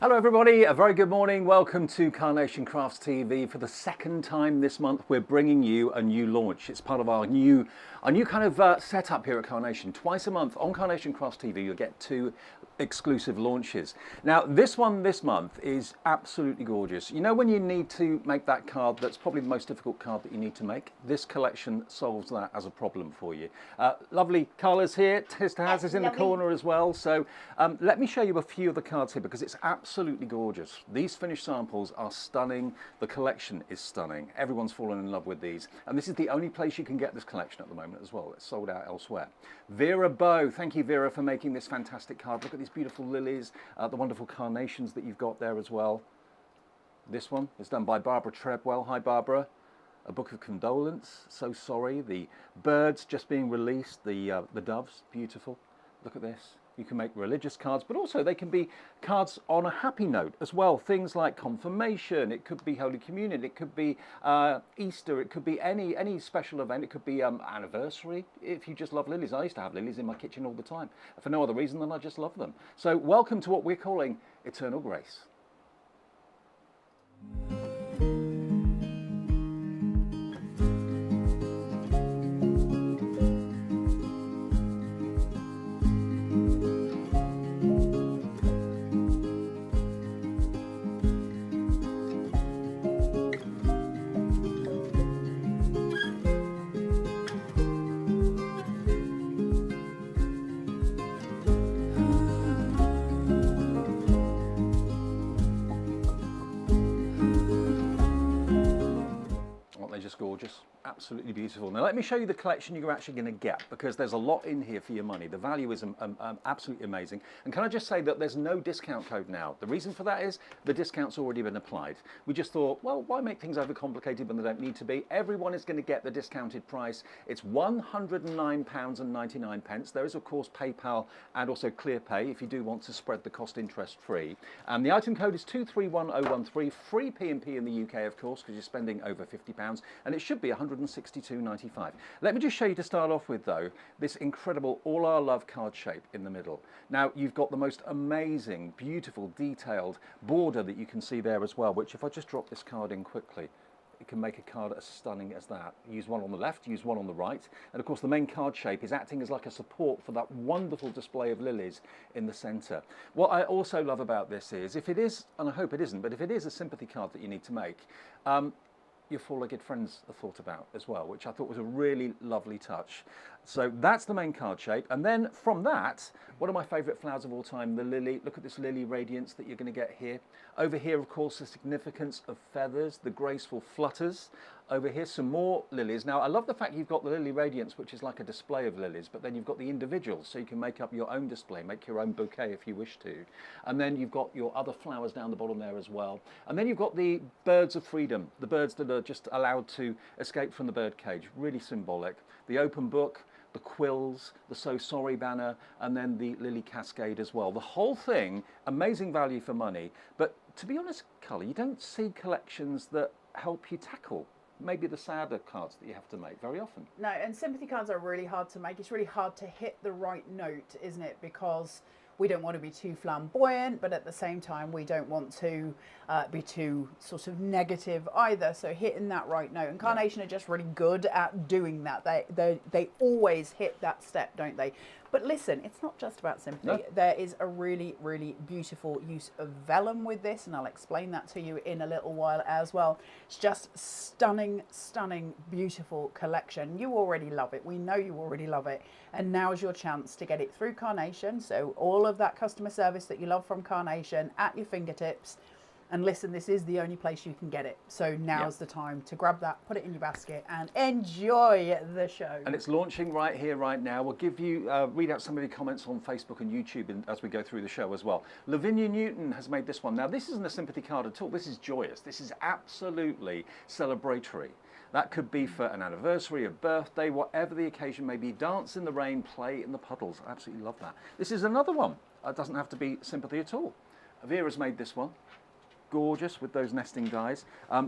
Hello everybody, a very good morning. Welcome to Carnation Crafts TV. For the second time this month, we're bringing you a new launch. It's part of our new kind of setup here at Carnation. Twice a month on Carnation Crafts TV, you'll get two exclusive launches. Now, this one this month is absolutely gorgeous. You know when you need to make that card that's probably the most difficult card that you need to make? This collection solves that as a problem for you. Lovely Carla's here, Taz is in the corner as well. So let me show you a few of the cards here because it's absolutely gorgeous. These finished samples are stunning. The collection is stunning. Everyone's fallen in love with these. And this is the only place you can get this collection at the moment as well. It's sold out elsewhere. Vera Bow, thank you Vera for making this fantastic card. Look at these beautiful lilies, the wonderful carnations that you've got there as well. This one is done by Barbara Treadwell. Hi Barbara. A book of condolence, so sorry. The birds just being released, the doves, beautiful. Look at this. You can make religious cards, but also they can be cards on a happy note as well. Things like confirmation, it could be Holy Communion, it could be Easter, it could be any special event, it could be anniversary. If you just love lilies, I used to have lilies in my kitchen all the time for no other reason than I just love them. So welcome to what we're calling Eternal Grace. Just gorgeous, absolutely beautiful. Now let me show you the collection you're actually going to get, because there's a lot in here for your money. The value is absolutely amazing. And can I just say that there's no discount code now? The reason for that is the discount's already been applied. We just thought, well, why make things overcomplicated when they don't need to be? Everyone is going to get the discounted price. It's £109.99. There is of course PayPal and also ClearPay if you do want to spread the cost interest free. And the item code is 231013, free P&P in the UK of course, because you're spending over £50. And it should be £162.95. Let me just show you to start off with though, this incredible All Our Love card shape in the middle. Now you've got the most amazing, beautiful, detailed border that you can see there as well, which if I just drop this card in quickly, it can make a card as stunning as that. Use one on the left, use one on the right. And of course the main card shape is acting as like a support for that wonderful display of lilies in the center. What I also love about this is, if it is, and I hope it isn't, but if it is a sympathy card that you need to make, your four-legged friends are thought about as well, which I thought was a really lovely touch. So that's the main card shape. And then from that, one of my favorite flowers of all time, the lily. Look at this lily radiance that you're going to get here. Over here, of course, the significance of feathers, the graceful flutters. Over here, some more lilies. Now, I love the fact you've got the lily radiance, which is like a display of lilies, but then you've got the individuals, so you can make up your own display, make your own bouquet if you wish to. And then you've got your other flowers down the bottom there as well. And then you've got the birds of freedom, the birds that are just allowed to escape from the bird cage, really symbolic. The open book, the quills, the So Sorry banner, and then the lily cascade as well. The whole thing, amazing value for money. But to be honest, Carla, you don't see collections that help you tackle maybe the sadder cards that you have to make very often. No, and sympathy cards are really hard to make. It's really hard to hit the right note, isn't it? Because we don't want to be too flamboyant, but at the same time, we don't want to be too sort of negative either. So hitting that right note. And Carnation are just really good at doing that. They always hit that step, don't they? But listen, it's not just about sympathy. No. There is a really, really beautiful use of vellum with this, and I'll explain that to you in a little while as well. It's just stunning, stunning, beautiful collection. You already love it. We know you already love it. And now's your chance to get it through Carnation. So all of that customer service that you love from Carnation at your fingertips. And listen, this is the only place you can get it. So now's the time to grab that, put it in your basket and enjoy the show. And it's launching right here, right now. We'll give you, read out some of the comments on Facebook and YouTube as we go through the show as well. Lavinia Newton has made this one. Now, this isn't a sympathy card at all. This is joyous. This is absolutely celebratory. That could be for an anniversary, a birthday, whatever the occasion may be. Dance in the rain, play in the puddles. I absolutely love that. This is another one. It doesn't have to be sympathy at all. Vera's made this one. gorgeous with those nesting dies.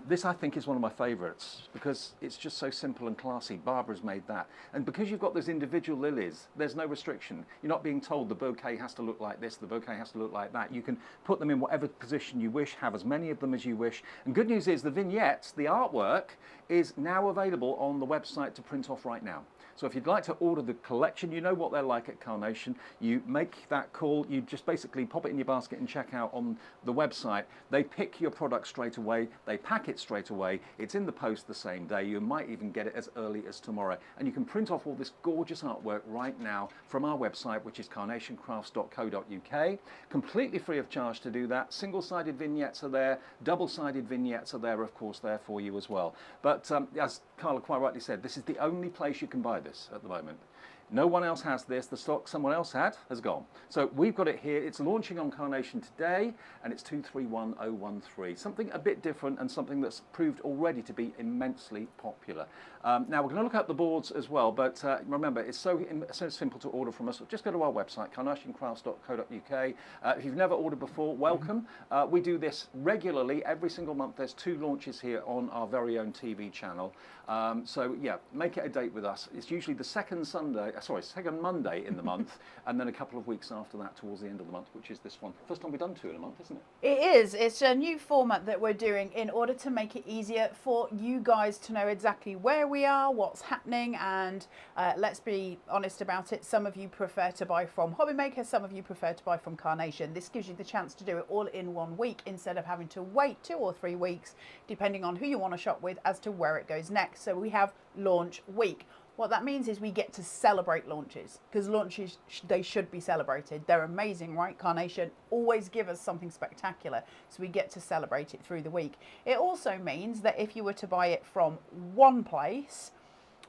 This I think is one of my favourites because it's just so simple and classy. Barbara's made that. And because you've got those individual lilies, there's no restriction. You're not being told the bouquet has to look like this, the bouquet has to look like that. You can put them in whatever position you wish, have as many of them as you wish. And good news is the vignettes, the artwork, is now available on the website to print off right now. So if you'd like to order the collection, you know what they're like at Carnation. You make that call, you just basically pop it in your basket and check out on the website. They pick your product straight away, they pack it straight away, it's in the post the same day. You might even get it as early as tomorrow. And you can print off all this gorgeous artwork right now from our website, which is carnationcrafts.co.uk. Completely free of charge to do that. Single-sided vignettes are there, double-sided vignettes are there, of course, there for you as well. But as Carla quite rightly said, this is the only place you can buy this at the moment. No one else has this. The stock someone else had has gone. So we've got it here. It's launching on Carnation today, and it's 231013. Something a bit different and something that's proved already to be immensely popular. Now we're going to look at the boards as well, but remember, it's so simple to order from us. Just go to our website, carnationcrafts.co.uk. If you've never ordered before, welcome. We do this regularly. Every single month there's 2 launches here on our very own TV channel. So yeah, make it a date with us. It's usually the second Monday in the month, and then a couple of weeks after that towards the end of the month, which is this one. First time we've done 2 in a month, isn't it? It is. It's a new format that we're doing in order to make it easier for you guys to know exactly where we are, what's happening, and let's be honest about it. Some of you prefer to buy from Hobbymaker, some of you prefer to buy from Carnation. This gives you the chance to do it all in one week instead of having to wait 2 or 3 weeks, depending on who you want to shop with, as to where it goes next. So we have launch week. What that means is we get to celebrate launches, because launches, they should be celebrated. They're amazing, right? Carnation always give us something spectacular, so we get to celebrate it through the week. It also means that if you were to buy it from one place,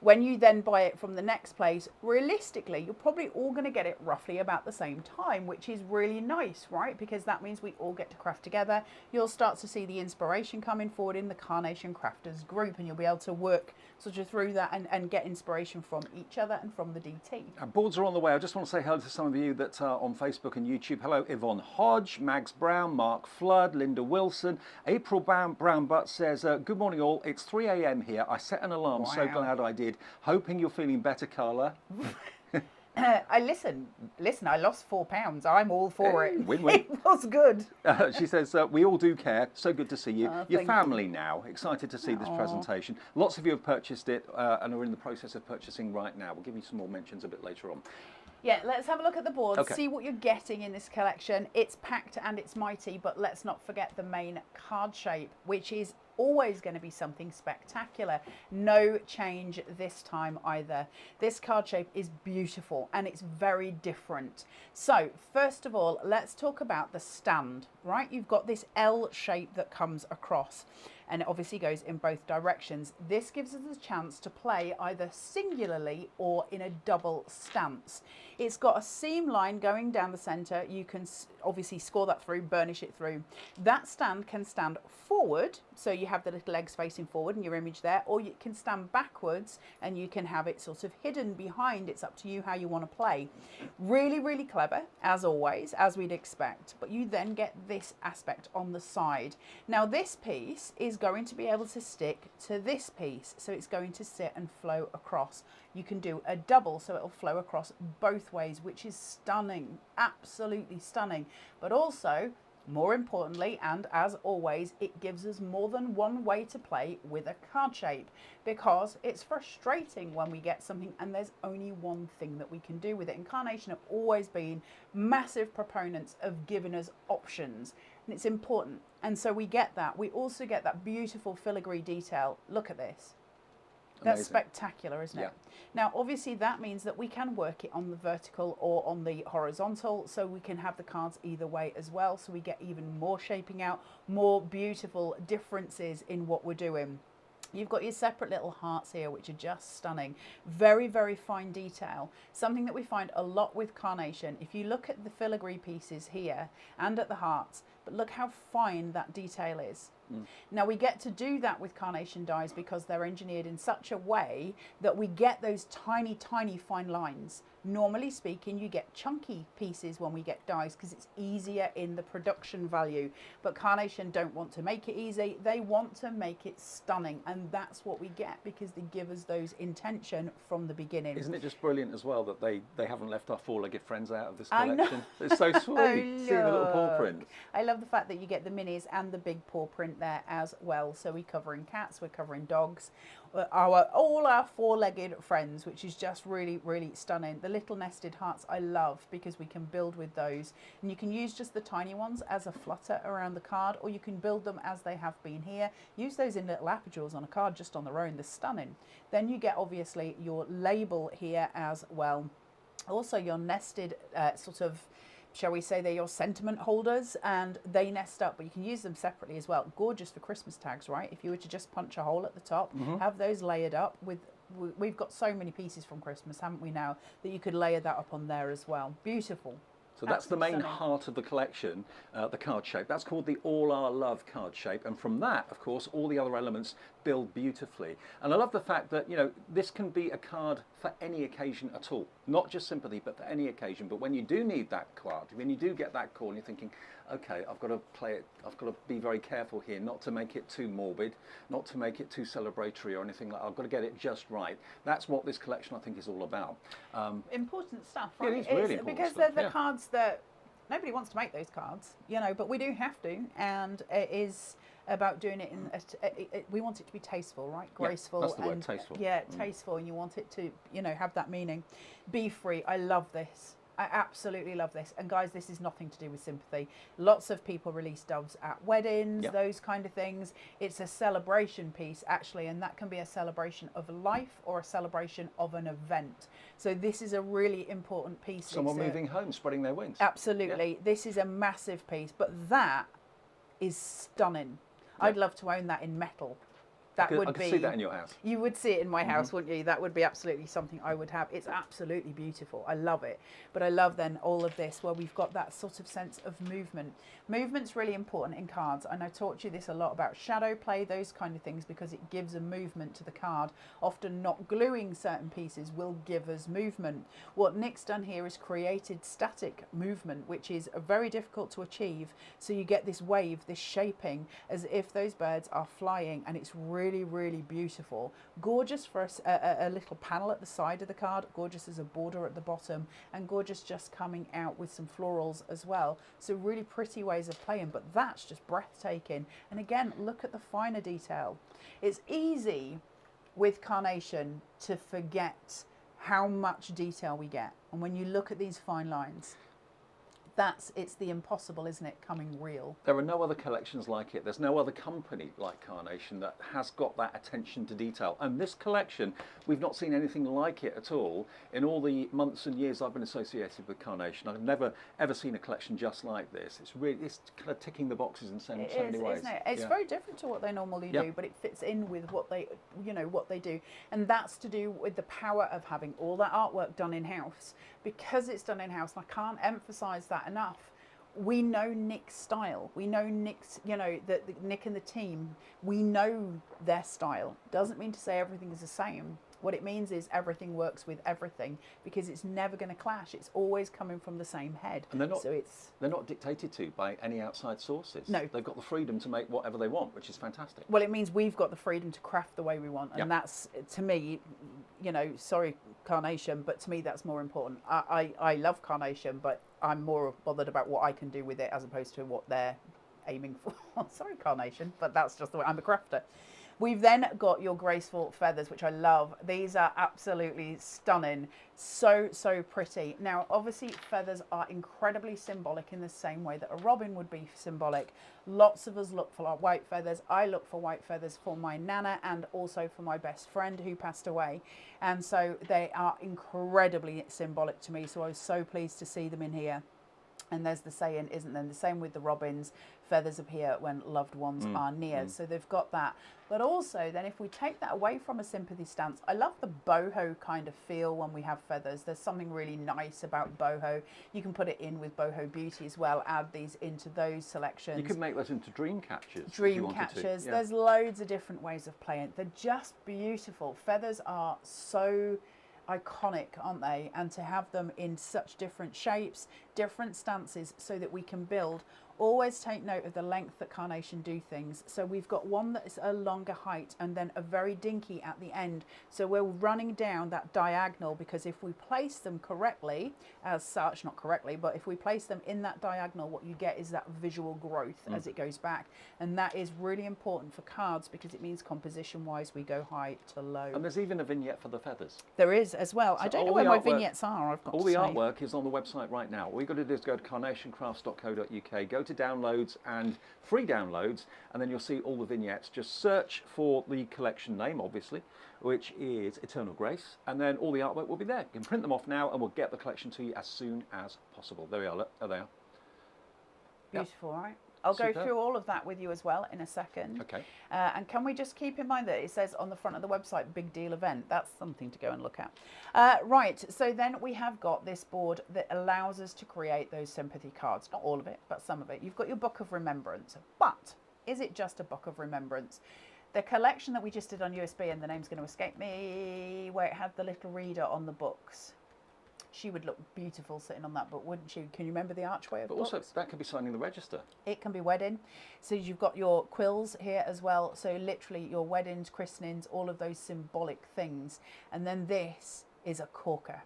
when you then buy it from the next place, realistically, you're probably all going to get it roughly about the same time, which is really nice, right? Because that means we all get to craft together. You'll start to see the inspiration coming forward in the Carnation Crafters group, and you'll be able to work sort of through that and get inspiration from each other and from the DT. Our boards are on the way. I just want to say hello to some of you that are on Facebook and YouTube. Hello, Yvonne Hodge, Mags Brown, Mark Flood, Linda Wilson. April Brown Butt says, good morning all. It's 3 a.m. here. I set an alarm. Wow. So glad I did. Hoping you're feeling better, Carla. I listen, I lost 4 pounds. I'm all for it. Win-win. It was good. She says, we all do care. So good to see you. Your family now. Excited to see this presentation. Lots of you have purchased it and are in the process of purchasing right now. We'll give you some more mentions a bit later on. Yeah, let's have a look at the board, see what you're getting in this collection. It's packed and it's mighty, but let's not forget the main card shape, which is always going to be something spectacular. No change this time either. This card shape is beautiful and it's very different. So first of all, let's talk about the stand, right? You've got this L shape that comes across, and it obviously goes in both directions. This gives us a chance to play either singularly or in a double stance. It's got a seam line going down the center. You can obviously score that through, burnish it through. That stand can stand forward, so you have the little legs facing forward in your image there, or you can stand backwards and you can have it sort of hidden behind. It's up to you how you want to play. Really, really clever, as always, as we'd expect, but you then get this aspect on the side. Now this piece is going to be able to stick to this piece, so it's going to sit and flow across. You can do a double, so it'll flow across both ways, which is stunning, absolutely stunning. But also, more importantly, and as always, it gives us more than one way to play with a card shape, because it's frustrating when we get something and there's only one thing that we can do with it. And Carnation have always been massive proponents of giving us options, and it's important. And so we get that. We also get that beautiful filigree detail. Look at this. That's amazing. Spectacular, isn't it? Now, obviously, that means that we can work it on the vertical or on the horizontal, so we can have the cards either way as well, so we get even more shaping out, more beautiful differences in what we're doing. You've got your separate little hearts here, which are just stunning. Very, very fine detail. Something that we find a lot with Carnation. If you look at the filigree pieces here and at the hearts, but look how fine that detail is. Now we get to do that with Carnation dies because they're engineered in such a way that we get those tiny, tiny fine lines. Normally speaking, you get chunky pieces when we get dies because it's easier in the production value. But Carnation don't want to make it easy. They want to make it stunning. And that's what we get because they give us those intention from the beginning. Isn't it just brilliant as well that they haven't left our four-legged friends out of this I know. collection? It's so sweet. See the little paw print. I love the fact that you get the minis and the big paw print there as well. So we're covering cats, we're covering dogs, all our four-legged friends, which is just really, really stunning. The little nested hearts I love because we can build with those. And you can use just the tiny ones as a flutter around the card, or you can build them as they have been here. Use those in little apertures on a card just on their own. They're stunning. Then you get obviously your label here as well. Also your nested sort of, shall we say, they're your sentiment holders, and they nest up, but you can use them separately as well. Gorgeous for Christmas tags, right? If you were to just punch a hole at the top, have those layered up with, we've got so many pieces from Christmas, haven't we now, that you could layer that up on there as well. Beautiful. So that's the main heart of the collection, the card shape. That's called the All Our Love card shape. And from that, of course, all the other elements build beautifully. And I love the fact that, you know, this can be a card for any occasion at all. Not just sympathy, but for any occasion. But when you do need that card, when you do get that call and you're thinking, okay, I've got to play it, I've got to be very careful here, not to make it too morbid, not to make it too celebratory or anything like that. I've got to get it just right. That's what this collection, I think, is all about. Important stuff, right? Yeah, it is really important because stuff, they're the cards that nobody wants to make those cards, you know, but we do have to, and it is about doing it in we want it to be tasteful, right? Graceful. Yeah, that's the word, tasteful. Yeah, tasteful, and you want it to, you know, have that meaning. Be free. I love this. I absolutely love this. And guys, this is nothing to do with sympathy. Lots of people release doves at weddings, those kind of things. It's a celebration piece, actually, and that can be a celebration of life or a celebration of an event. So this is a really important piece. Someone moving home, spreading their wings. Absolutely. Yeah. This is a massive piece, but that is stunning. Yeah. I'd love to own that in metal. I could see that in your house. You would see it in my house, wouldn't you? That would be absolutely something I would have. It's absolutely beautiful. I love it. But I love then all of this where we've got that sort of sense of movement. Movement's really important in cards. And I taught you this a lot about shadow play, those kind of things, because it gives a movement to the card. Often not gluing certain pieces will give us movement. What Nick's done here is created static movement, which is very difficult to achieve. So you get this wave, this shaping, as if those birds are flying, and it's really beautiful. Gorgeous for a little panel at the side of the card, gorgeous as a border at the bottom, and gorgeous just coming out with some florals as well. So really pretty ways of playing, but that's just breathtaking. And again, look at the finer detail. It's easy with Carnation to forget how much detail we get, and when you look at these fine lines, it's the impossible, isn't it, coming real. There are no other collections like it. There's no other company like Carnation that has got that attention to detail. And this collection, we've not seen anything like it at all in all the months and years I've been associated with Carnation. I've never ever seen a collection just like this. It's kind of ticking the boxes in so many ways. Isn't it? It's very different to what they normally do, but it fits in with what they, what they do. And that's to do with the power of having all that artwork done in-house. Because it's done in-house, and I can't emphasize that enough, we know Nick's style. We know Nick's, Nick and the team, we know their style. Doesn't mean to say everything is the same. What it means is everything works with everything, because it's never going to clash. It's always coming from the same head. And they're not dictated to by any outside sources. No. They've got the freedom to make whatever they want, which is fantastic. Well, it means we've got the freedom to craft the way we want. And that's, to me, sorry, Carnation, but to me that's more important. I love Carnation, but I'm more bothered about what I can do with it as opposed to what they're aiming for. Sorry, Carnation, but that's just the way I'm a crafter. We've then got your graceful feathers, which I love. These are absolutely stunning. So pretty. Now, obviously, feathers are incredibly symbolic in the same way that a robin would be symbolic. Lots of us look for our white feathers. I look for white feathers for my nana and also for my best friend who passed away. And so they are incredibly symbolic to me. So I was so pleased to see them in here. And there's the saying, isn't there? The same with the robins, feathers appear when loved ones are near. So they've got that. But also then if we take that away from a sympathy stance, I love the boho kind of feel when we have feathers. There's something really nice about boho. You can put it in with boho beauty as well, add these into those selections. You could make those into dream catchers. Dream catchers. There's loads of different ways of playing. They're just beautiful. Feathers are so iconic, aren't they? And to have them in such different shapes, different stances, so that we can build. Always take note of the length that Carnation do things. So we've got one that is a longer height and then a very dinky at the end. So we're running down that diagonal, because if we place them correctly, as such, not correctly, but if we place them in that diagonal, what you get is that visual growth as it goes back. And that is really important for cards, because it means composition wise we go high to low. And there's even a vignette for the feathers. There is as well. So I don't know where my vignettes are, I've got all to the say. artwork is on the website right now. All you've got to do is go to carnationcrafts.co.uk, go to downloads and free downloads, and then you'll see all the vignettes. Just search for the collection name, obviously, which is Eternal Grace, and then all the artwork will be there. You can print them off now and we'll get the collection to you as soon as possible. There we are, look, there they are. Beautiful, right? I'll go through all of that with you as well in a second. Okay. And can we just keep in mind that it says on the front of the website, big deal event. That's something to go and look at. Right, so then we have got this board that allows us to create those sympathy cards. Not all of it, but some of it. You've got your Book of Remembrance. But is it just a Book of Remembrance? The collection that we just did on USB, and the name's going to escape me, where it had the little reader on the books. She would look beautiful sitting on that book, wouldn't she? Can you remember the archway of books? But also, that could be signing the register. It can be wedding. So you've got your quills here as well. So literally your weddings, christenings, all of those symbolic things. And then this is a corker.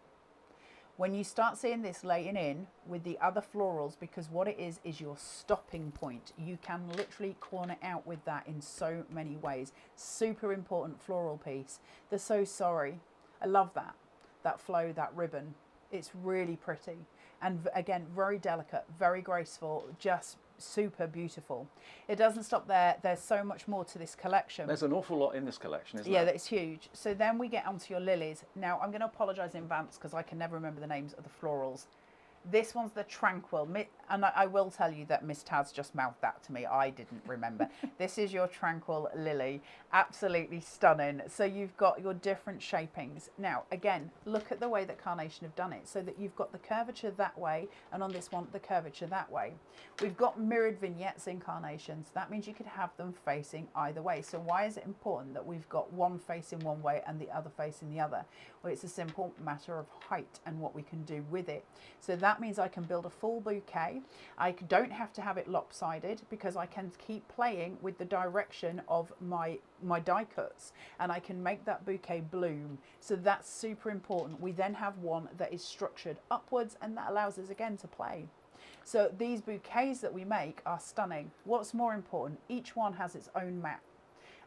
When you start seeing this laying in with the other florals, because what it is your stopping point. You can literally corner out with that in so many ways. Super important floral piece. The So Sorry. I love that. That flow, that ribbon. It's really pretty, and again, very delicate, very graceful, just super beautiful. It doesn't stop there. There's so much more to this collection. There's an awful lot in this collection, isn't there? there? Yeah, that's huge. So then we get onto your lilies. Now, I'm going to apologise in advance because I can never remember the names of the florals. This one's the Tranquil, and I will tell you that Miss Taz just mouthed that to me. I didn't remember. This is your Tranquil lily. Absolutely stunning. So you've got your different shapings. Now, again, look at the way that Carnation have done it, so that you've got the curvature that way, and on this one, the curvature that way. We've got mirrored vignettes in Carnation, so that means you could have them facing either way. So why is it important that we've got one facing one way and the other facing the other? Well, it's a simple matter of height and what we can do with it. So that means I can build a full bouquet. I don't have to have it lopsided, because I can keep playing with the direction of my die cuts, and I can make that bouquet bloom. So that's super important. We then have one that is structured upwards, and that allows us again to play. So these bouquets that we make are stunning. What's more important, each one has its own mat.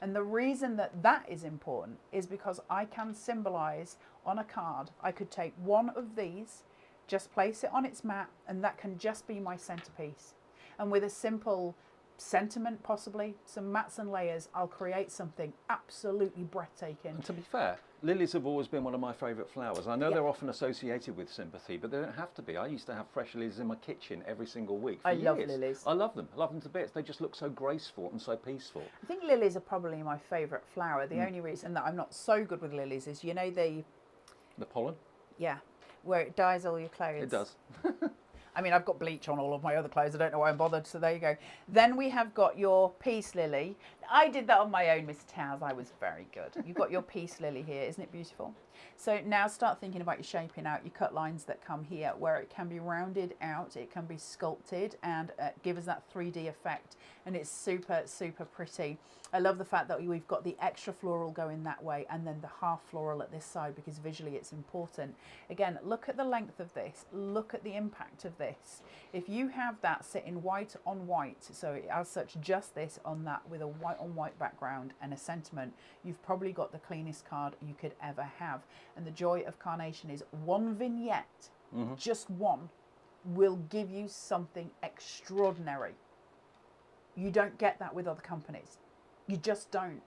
And the reason that that is important is because I can symbolize on a card. I could take one of these, just place it on its mat, and that can just be my centerpiece. And with a simple sentiment, possibly some mats and layers, I'll create something absolutely breathtaking. And to be fair, lilies have always been one of my favourite flowers. I know they're often associated with sympathy, but they don't have to be. I used to have fresh lilies in my kitchen every single week for years. I love lilies. I love them. I love them to bits. They just look so graceful and so peaceful. I think lilies are probably my favourite flower. The only reason that I'm not so good with lilies is, you know, the pollen? Yeah, where it dyes all your clothes. It does. I mean, I've got bleach on all of my other clothes. I don't know why I'm bothered, so there you go. Then we have got your peace lily. I did that on my own, Miss Taz. I was very good. You've got your peace lily here. Isn't it beautiful? So now start thinking about your shaping out, your cut lines that come here, where it can be rounded out, it can be sculpted, and give us that 3D effect. And it's super, super pretty. I love the fact that we've got the extra floral going that way, and then the half floral at this side, because visually it's important. Again, look at the length of this. Look at the impact of this. If you have that sitting white on white, so as such just this on that with a white on white background and a sentiment, you've probably got the cleanest card you could ever have. And the joy of Carnation is one vignette, just one, will give you something extraordinary. You don't get that with other companies. You just don't.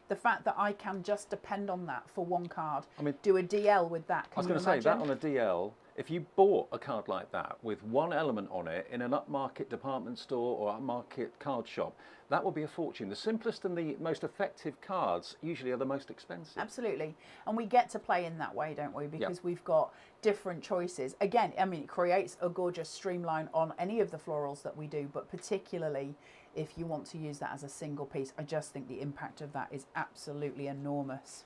The fact that I can just depend on that for one card, I mean, do a DL with that. I was going to say, that on a DL, if you bought a card like that with one element on it in an upmarket department store or upmarket card shop, that would be a fortune. The simplest and the most effective cards usually are the most expensive. Absolutely. And we get to play in that way, don't we? Because we've got different choices. Again, I mean, it creates a gorgeous streamline on any of the florals that we do, but particularly if you want to use that as a single piece, I just think the impact of that is absolutely enormous.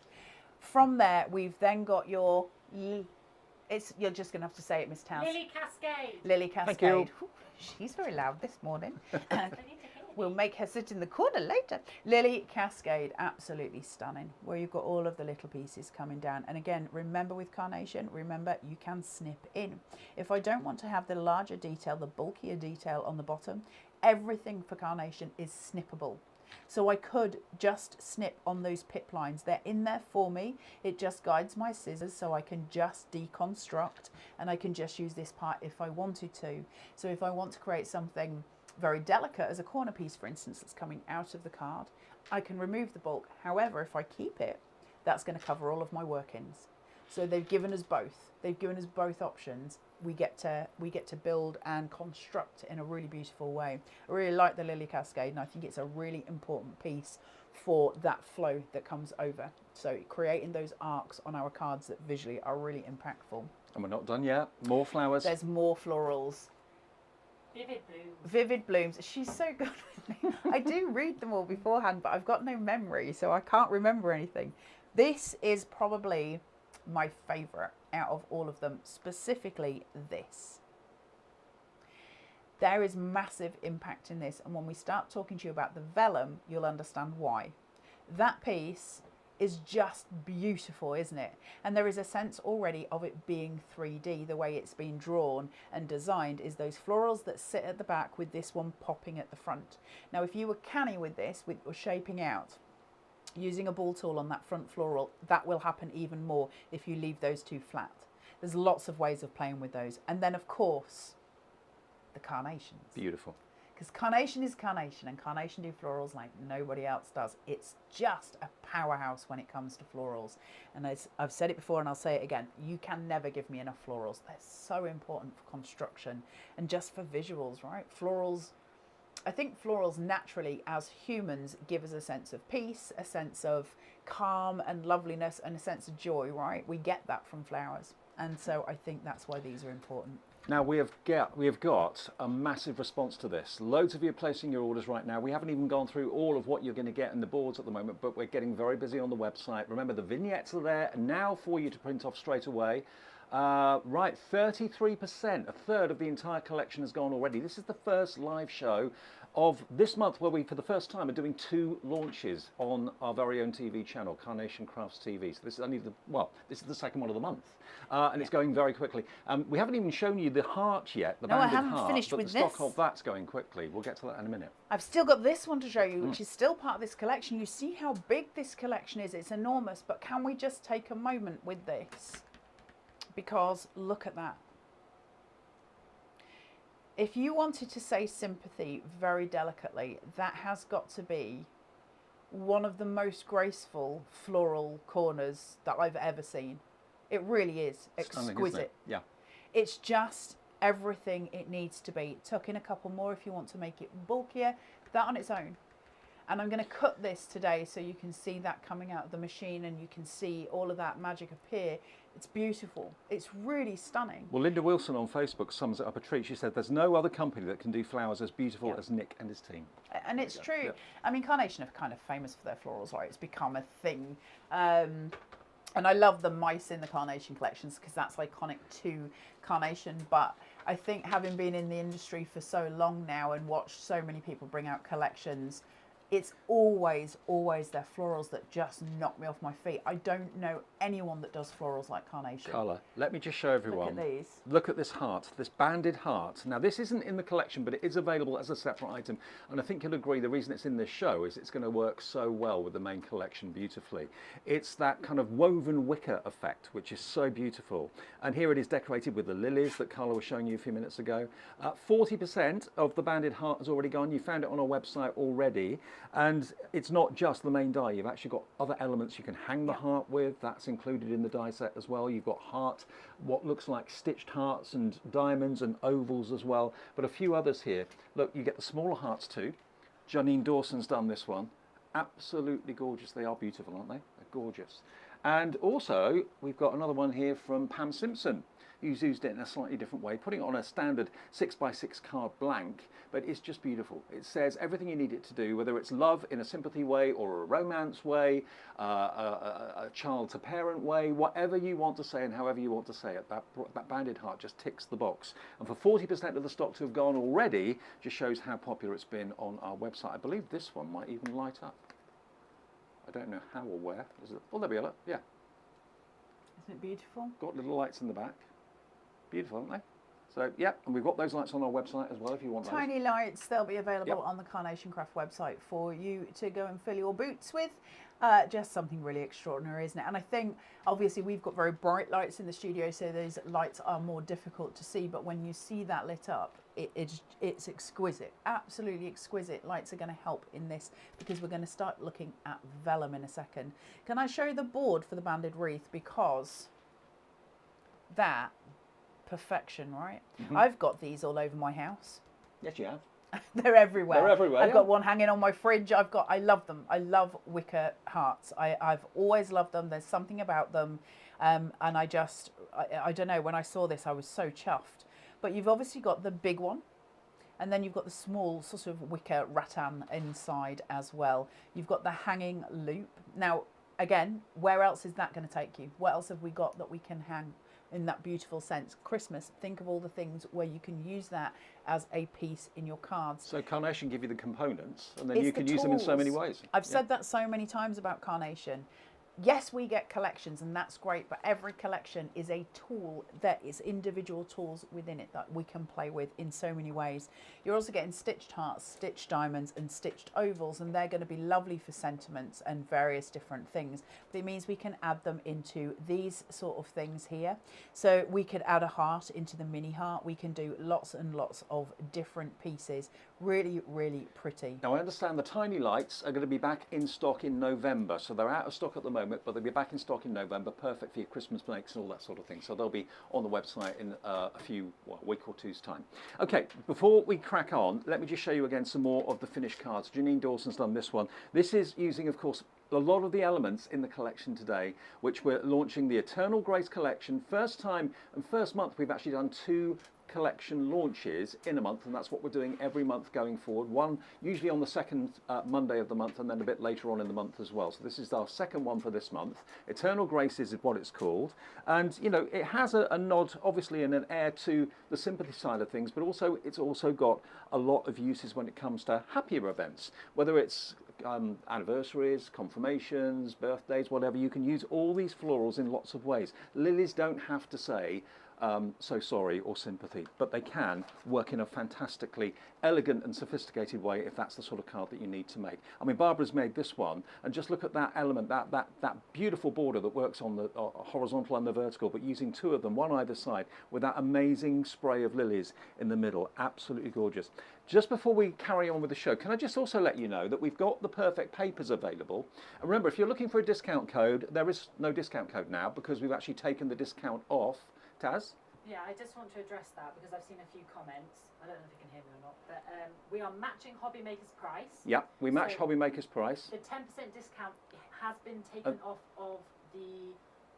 From there, we've then got your You're just going to have to say it, Miss Taz. Lily Cascade. Lily Thank Cascade. you. Ooh, she's very loud this morning. I need to hear We'll make her sit in the corner later. Lily Cascade, absolutely stunning, where you've got all of the little pieces coming down. And again, remember with Carnation, remember you can snip in. If I don't want to have the larger detail, the bulkier detail on the bottom, everything for Carnation is snippable. So I could just snip on those pip lines. They're in there for me. It just guides my scissors, so I can just deconstruct, and I can just use this part if I wanted to. So if I want to create something very delicate as a corner piece, for instance, that's coming out of the card, I can remove the bulk. However, if I keep it, that's going to cover all of my workings. So they've given us both. They've given us both options. We get to build and construct in a really beautiful way. I really like the Lily Cascade, and I think it's a really important piece for that flow that comes over. So creating those arcs on our cards that visually are really impactful. And we're not done yet. More flowers. There's more florals. Vivid Blooms. Vivid Blooms. She's so good with me. I do read them all beforehand, but I've got no memory, so I can't remember anything. This is probably my favourite out of all of them, specifically this. There is massive impact in this, and when we start talking to you about the vellum, you'll understand why. That piece is just beautiful, isn't it? And there is a sense already of it being 3D. The way it's been drawn and designed is those florals that sit at the back with this one popping at the front. Now, if you were canny with this, or shaping out, using a ball tool on that front floral, that will happen even more if you leave those two flat. There's lots of ways of playing with those. And then, of course, the carnations. Beautiful. Because Carnation is Carnation, and Carnation do florals like nobody else does. It's just a powerhouse when it comes to florals. And as I've said it before, and I'll say it again, you can never give me enough florals. They're so important for construction and just for visuals, right? Florals, I think florals naturally, as humans, give us a sense of peace, a sense of calm and loveliness, and a sense of joy, right? We get that from flowers. And so I think that's why these are important. Now we have got a massive response to this. Loads of you are placing your orders right now. We haven't even gone through all of what you're going to get in the boards at the moment, but we're getting very busy on the website. Remember, the vignettes are there now for you to print off straight away. Right, 33%, a third of the entire collection has gone already. This is the first live show of this month where we, for the first time, are doing 2 launches on our very own TV channel, Carnation Crafts TV. So this is only this is the second one of the month, and it's going very quickly. We haven't even shown you the heart yet, the banded heart, finished but with the stock this. of that's going quickly. We'll get to that in a minute. I've still got this one to show you, which is still part of this collection. You see how big this collection is. It's enormous, but can we just take a moment with this? Because look at that. If you wanted to say sympathy very delicately, that has got to be one of the most graceful floral corners that I've ever seen. It really is exquisite. Stunning, isn't it? Yeah. It's just everything it needs to be. Tuck in a couple more if you want to make it bulkier. That on its own. And I'm going to cut this today so you can see that coming out of the machine and you can see all of that magic appear. It's beautiful. It's really stunning. Well, Linda Wilson on Facebook sums it up a treat. She said, there's no other company that can do flowers as beautiful as Nick and his team. And it's true. Yeah. I mean, Carnation are kind of famous for their florals, right? It's become a thing. And I love the mice in the Carnation collections because that's iconic to Carnation. But I think having been in the industry for so long now and watched so many people bring out collections, it's always their florals that just knock me off my feet. I don't know anyone that does florals like Carnation. Carla, let me just show everyone. Look at these. Look at this heart, this banded heart. Now, this isn't in the collection, but it is available as a separate item. And I think you'll agree the reason it's in this show is it's going to work so well with the main collection beautifully. It's that kind of woven wicker effect, which is so beautiful. And here it is decorated with the lilies that Carla was showing you a few minutes ago. 40% of the banded heart has already gone. You found it on our website already. And it's not just the main die. You've actually got other elements you can hang the heart with. That's included in the die set as well. You've got heart, what looks like stitched hearts and diamonds and ovals as well. But a few others here. Look, you get the smaller hearts too. Janine Dawson's done this one. Absolutely gorgeous. They are beautiful, aren't they? They're gorgeous. And also, we've got another one here from Pam Simpson. who's used it in a slightly different way, putting it on a standard 6x6 card blank, but it's just beautiful. It says everything you need it to do, whether it's love in a sympathy way or a romance way, a child to parent way, whatever you want to say and however you want to say it. That banded heart just ticks the box. And for 40% of the stock to have gone already, just shows how popular it's been on our website. I believe this one might even light up. I don't know how or where. Is it? Oh, there we are. Yeah. Isn't it beautiful? Got little lights in the back. Beautiful, haven't they? So, yeah, and we've got those lights on our website as well if you want those. Tiny lights, they'll be available Yep. on the Carnation Craft website for you to go and fill your boots with. Just something really extraordinary, isn't it? And I think, obviously, we've got very bright lights in the studio, so those lights are more difficult to see. But when you see that lit up, it's exquisite, absolutely exquisite. Lights are going to help in this because we're going to start looking at vellum in a second. Can I show you the board for the banded wreath? Because that, perfection, right? Mm-hmm. I've got these all over my house. Yes, you have. They're everywhere. They're everywhere, I've yeah. got one hanging on my fridge. I love them. I love wicker hearts. I've always loved them. There's something about them. And I don't know, when I saw this, I was so chuffed. But you've obviously got the big one. And then you've got the small sort of wicker rattan inside as well. You've got the hanging loop. Now, again, where else is that going to take you? What else have we got that we can hang in that beautiful sense? Christmas, think of all the things where you can use that as a piece in your cards. So Carnation give you the components, and then It's you the can use them in so many tools. ways. I've said that so many times about Carnation. Yes, we get collections and that's great, but every collection is a tool. There is individual tools within it that we can play with in so many ways. You're also getting stitched hearts, stitched diamonds and stitched ovals, and they're going to be lovely for sentiments and various different things. But it means we can add them into these sort of things here. So we could add a heart into the mini heart. We can do lots and lots of different pieces. Really, really pretty. Now I understand the tiny lights are going to be back in stock in November, so they're out of stock at the moment, but they'll be back in stock in November, perfect for your Christmas makes and all that sort of thing. So they'll be on the website in a week or two's time. Okay, before we crack on, let me just show you again some more of the finished cards. Janine Dawson's done this one. This is using, of course, a lot of the elements in the collection today, which we're launching the Eternal Grace collection. First time and first month we've actually done 2 collection launches in a month, and that's what we're doing every month going forward. One usually on the second Monday of the month, and then a bit later on in the month as well. So this is our second one for this month. Eternal Grace is what it's called, and you know, it has a nod obviously and an air to the sympathy side of things, but also it's also got a lot of uses when it comes to happier events, whether it's anniversaries, confirmations, birthdays, whatever. You can use all these florals in lots of ways. Lilies don't have to say so sorry or sympathy, but they can work in a fantastically elegant and sophisticated way if that's the sort of card that you need to make. I mean, Barbara's made this one, and just look at that element, that beautiful border that works on the horizontal and the vertical, but using 2 of them, one either side, with that amazing spray of lilies in the middle. Absolutely gorgeous. Just before we carry on with the show, can I just also let you know that we've got the perfect papers available. And remember, if you're looking for a discount code, there is no discount code now because we've actually taken the discount off. Taz? Yeah, I just want to address that because I've seen a few comments. I don't know if you can hear me or not, but we are matching Hobby Maker's price. Yeah, we match So Hobby Maker's price. The 10% discount has been taken off of the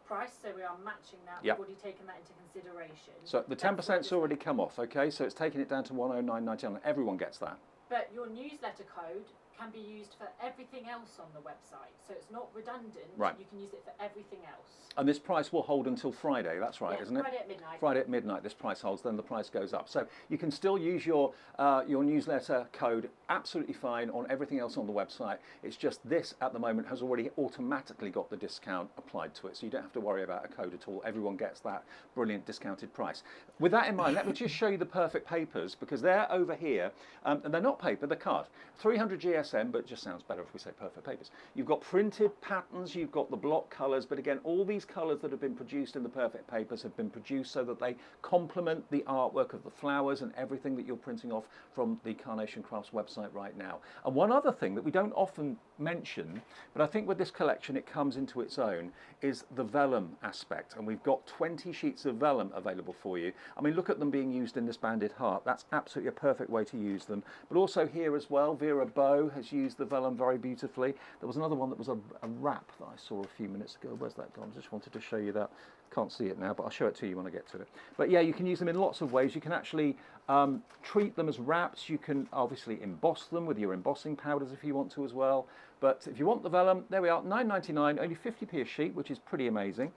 price, so we are matching that. Yep. We've already taken that into consideration. So the 10%'s already come off, okay? So it's taken it down to 109.99. Everyone gets that. But your newsletter code can be used for everything else on the website, so it's not redundant. Right. You can use it for everything else. And this price will hold until Friday, that's right, Yeah, isn't it? Friday at midnight. Friday at midnight this price holds, then the price goes up. So you can still use your newsletter code absolutely fine on everything else on the website. It's just this at the moment has already automatically got the discount applied to it, so you don't have to worry about a code at all. Everyone gets that brilliant discounted price. With that in mind, let me just show you the perfect papers, because they're over here, and they're not paper, they're card. 300 GSM, but it just sounds better if we say perfect papers. You've got printed patterns, you've got the block colours, but again, all these colours that have been produced in the perfect papers have been produced so that they complement the artwork of the flowers and everything that you're printing off from the Carnation Crafts website right now. And one other thing that we don't often mention, but I think with this collection it comes into its own, is the vellum aspect. And we've got 20 sheets of vellum available for you. I mean, look at them being used in this banded heart. That's absolutely a perfect way to use them. But also here as well, Vera Bow has used the vellum very beautifully. There was another one that was a wrap that I saw a few minutes ago. Where's that gone? I just wanted to show you that. Can't see it now, but I'll show it to you when I get to it. But yeah, you can use them in lots of ways. You can actually treat them as wraps. You can obviously emboss them with your embossing powders if you want to as well. But if you want the vellum, there we are, £9.99, only 50p a sheet, which is pretty amazing.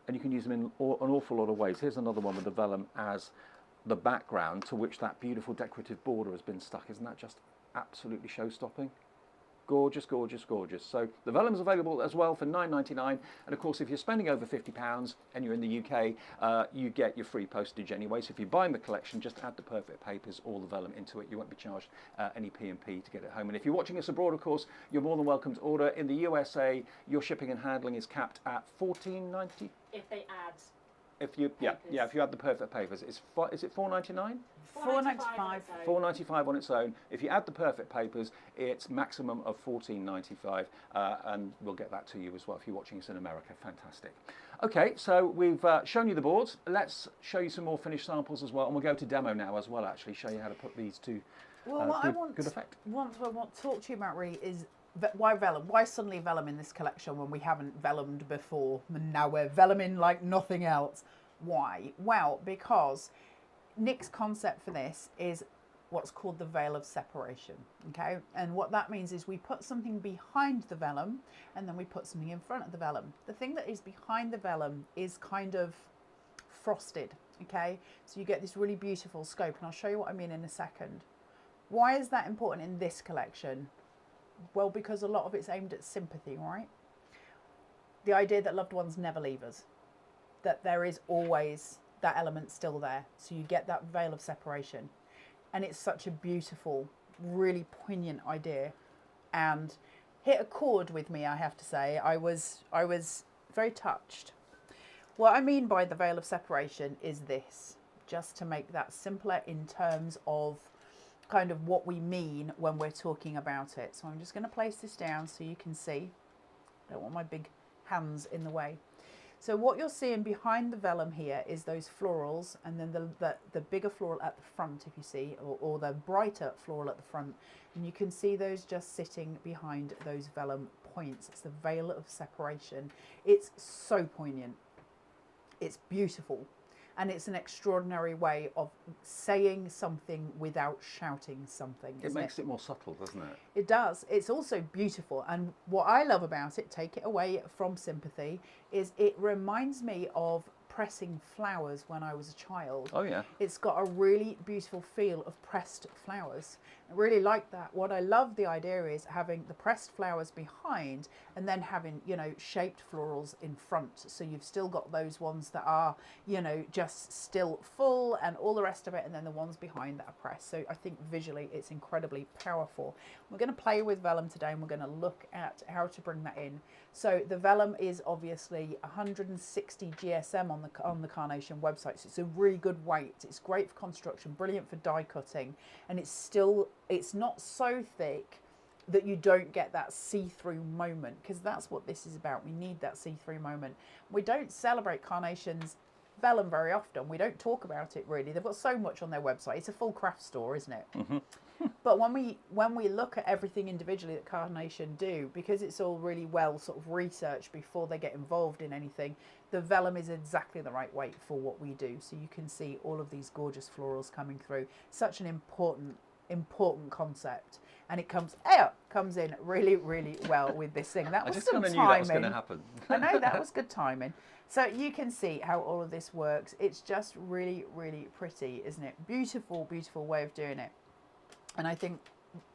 And you can use them in an awful lot of ways. Here's another one with the vellum as the background to which that beautiful decorative border has been stuck. Isn't that just absolutely show-stopping? Gorgeous, gorgeous, gorgeous. So the vellum is available as well for £9.99, and of course if you're spending over £50 and you're in the UK, you get your free postage anyway. So if you're buying the collection, just add the perfect papers or the vellum into it. You won't be charged any P&P to get it home. And if you're watching us abroad, of course, you're more than welcome to order. In the USA, your shipping and handling is capped at $14.90. If they add. If you if you add the perfect papers, is it $4.99? £4.95. $4.95 on its own. If you add the perfect papers, it's maximum of $14.95, and we'll get that to you as well if you're watching us in America. Fantastic. Okay, so we've shown you the boards. Let's show you some more finished samples as well, and we'll go to demo now as well. Actually, show you how to put these to good effect. What I want to talk to you about really is why vellum? Why suddenly vellum in this collection when we haven't vellumed before, and now we're velluming like nothing else? Why? Well, because Nick's concept for this is what's called the veil of separation, okay? And what that means is we put something behind the vellum and then we put something in front of the vellum. The thing that is behind the vellum is kind of frosted, okay? So you get this really beautiful scope, and I'll show you what I mean in a second. Why is that important in this collection? Well, because a lot of it's aimed at sympathy, right? The idea that loved ones never leave us, that there is always that element still there. So you get that veil of separation. And it's such a beautiful, really poignant idea, and hit a chord with me, I have to say. I was very touched. What I mean by the veil of separation is this, just to make that simpler in terms of kind of what we mean when we're talking about it. So I'm just going to place this down so you can see. I don't want my big hands in the way. So what you're seeing behind the vellum here is those florals, and then the bigger floral at the front, if you see, or the brighter floral at the front. And you can see those just sitting behind those vellum points. It's the veil of separation. It's so poignant. It's beautiful. And it's an extraordinary way of saying something without shouting something. It makes it more subtle, doesn't it? It does. It's also beautiful. And what I love about it, take it away from sympathy, is it reminds me of pressing flowers when I was a child. Oh yeah. It's got a really beautiful feel of pressed flowers. I really like that. What I love the idea is having the pressed flowers behind and then having, you know, shaped florals in front. So you've still got those ones that are, you know, just still full and all the rest of it, and then the ones behind that are pressed. So I think visually it's incredibly powerful. We're going to play with vellum today, and we're going to look at how to bring that in. So the vellum is obviously 160 GSM on the Carnation website. So it's a really good weight. It's great for construction, brilliant for die cutting, and it's not so thick that you don't get that see-through moment, because that's what this is about. We need that see-through moment. We don't celebrate Carnation's vellum very often. We don't talk about it really. They've got so much on their website. It's a full craft store, isn't it? Mm-hmm. But when we look at everything individually that Carnation do, because it's all really well sort of researched before they get involved in anything, the vellum is exactly the right weight for what we do. So you can see all of these gorgeous florals coming through. Such an important concept, and it comes in really, really well with this thing. That was good timing. I just kind of knew that was going to happen. I know, that was good timing. So you can see how all of this works. It's just really, really pretty, isn't it? Beautiful, beautiful way of doing it. And I think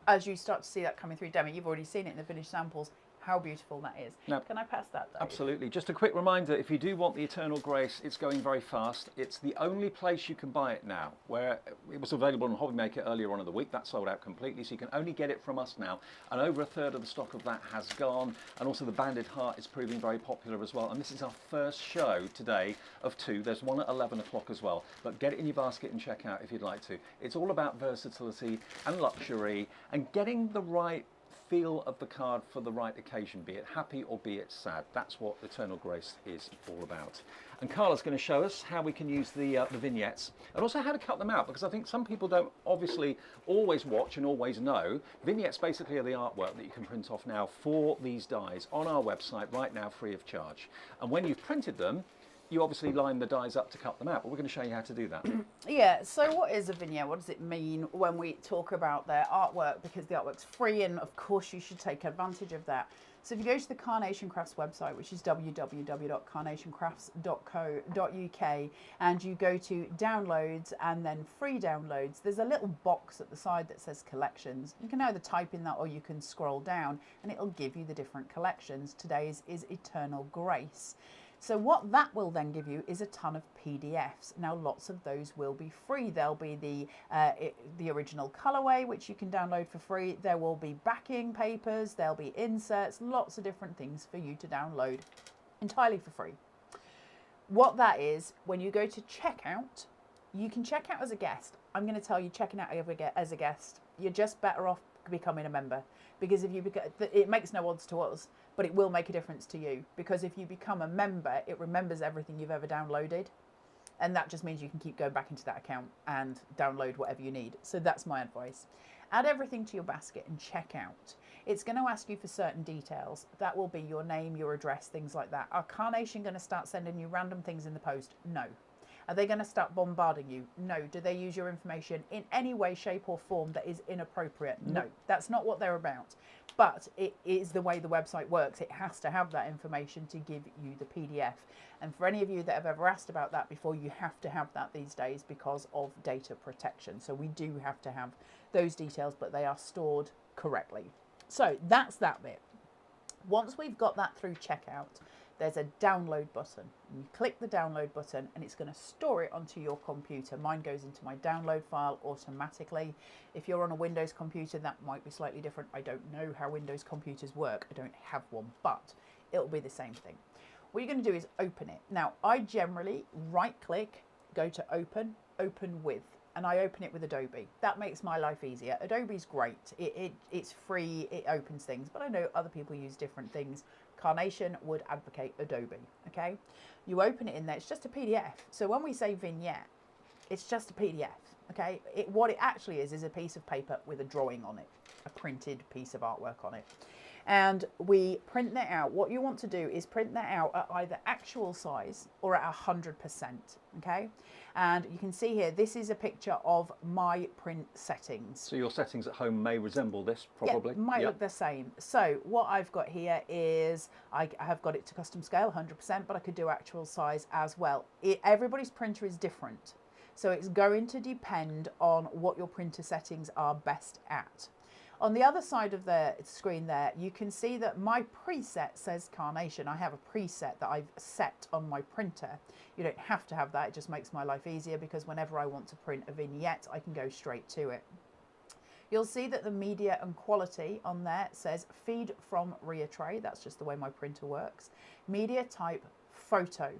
as you start to see that coming through, Demi, you've already seen it in the finished samples, how beautiful that is. No. Can I pass that, Dave? Absolutely. Just a quick reminder, if you do want the Eternal Grace, it's going very fast. It's the only place you can buy it now, where it was available on Hobby Maker earlier on in the week. That sold out completely, so you can only get it from us now. And over a third of the stock of that has gone. And also the Banded Heart is proving very popular as well. And this is our first show today of two. There's one at 11 o'clock as well. But get it in your basket and check out if you'd like to. It's all about versatility and luxury and getting the right feel of the card for the right occasion, be it happy or be it sad. That's what Eternal Grace is all about. And Carla's going to show us how we can use the vignettes and also how to cut them out, because I think some people don't obviously always watch and always know. Vignettes basically are the artwork that you can print off now for these dies on our website right now, free of charge. And when you've printed them, you obviously line the dies up to cut them out, but we're going to show you how to do that. Yeah, so what is a vignette? What does it mean when we talk about their artwork? Because the artwork's free, and of course you should take advantage of that. So if you go to the Carnation Crafts website, which is www.carnationcrafts.co.uk, and you go to downloads and then free downloads, there's a little box at the side that says collections. You can either type in that or you can scroll down and it'll give you the different collections. Today's is Eternal Grace. So what that will then give you is a ton of PDFs. Now lots of those will be free. There'll be the original colorway, which you can download for free. There will be backing papers, there'll be inserts, lots of different things for you to download entirely for free. What that is, when you go to checkout, you can check out as a guest. I'm going to tell you, checking out as a guest, you're just better off becoming a member, because if you it makes no odds to us, but it will make a difference to you, because if you become a member, it remembers everything you've ever downloaded, and that just means you can keep going back into that account and download whatever you need. So that's my advice. Add everything to your basket and check out. It's going to ask you for certain details. That will be your name, your address, things like that. Are Carnation going to start sending you random things in the post? No. Are they going to start bombarding you? No. Do they use your information in any way, shape or form that is inappropriate? No. That's not what they're about. But it is the way the website works. It has to have that information to give you the PDF. And for any of you that have ever asked about that before, you have to have that these days because of data protection. So we do have to have those details, but they are stored correctly. So that's that bit. Once we've got that through checkout, there's a download button. You click the download button and it's going to store it onto your computer. Mine goes into my download file automatically. If you're on a Windows computer, that might be slightly different. I don't know how Windows computers work. I don't have one, but it'll be the same thing. What you're going to do is open it. Now, I generally right click, go to open, open with, and I open it with Adobe. That makes my life easier. Adobe's great. It's free, it opens things, but I know other people use different things. Carnation would advocate Adobe, okay? You open it in there, it's just a PDF. So when we say vignette, it's just a PDF, okay? What it actually is a piece of paper with a drawing on it, a printed piece of artwork on it. And we print that out. What you want to do is print that out at either actual size or at 100%, okay? And you can see here, this is a picture of my print settings. So your settings at home may resemble this, probably. Yeah, might look the same. So what I've got here is, I have got it to custom scale, 100%, but I could do actual size as well. Everybody's printer is different. So it's going to depend on what your printer settings are best at. On the other side of the screen there, you can see that my preset says Carnation. I have a preset that I've set on my printer. You don't have to have that, it just makes my life easier, because whenever I want to print a vignette, I can go straight to it. You'll see that the media and quality on there says feed from rear tray. That's just the way my printer works. Media type photo.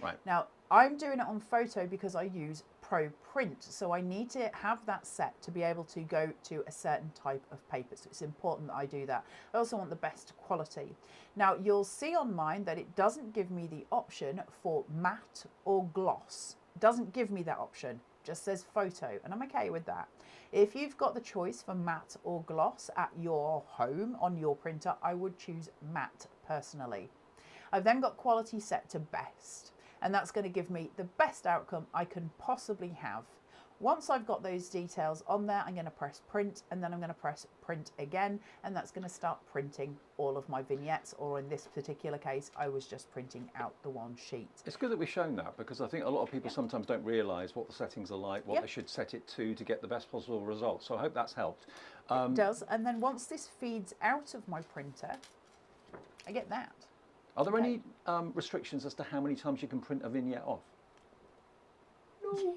Right. Now, I'm doing it on photo because I use Pro Print, so I need to have that set to be able to go to a certain type of paper, so it's important that I do that. I also want the best quality. Now, you'll see on mine that it doesn't give me the option for matte or gloss. It doesn't give me that option, it just says photo, and I'm okay with that. If you've got the choice for matte or gloss at your home on your printer, I would choose matte personally. I've then got quality set to best, and that's going to give me the best outcome I can possibly have. Once I've got those details on there, I'm going to press print, and then I'm going to press print again, and that's going to start printing all of my vignettes, or in this particular case, I was just printing out the one sheet. It's good that we've shown that, because I think a lot of people sometimes don't realise what the settings are like, what they should set it to get the best possible result. So I hope that's helped. It does, and then once this feeds out of my printer, I get that. Are there any restrictions as to how many times you can print a vignette off?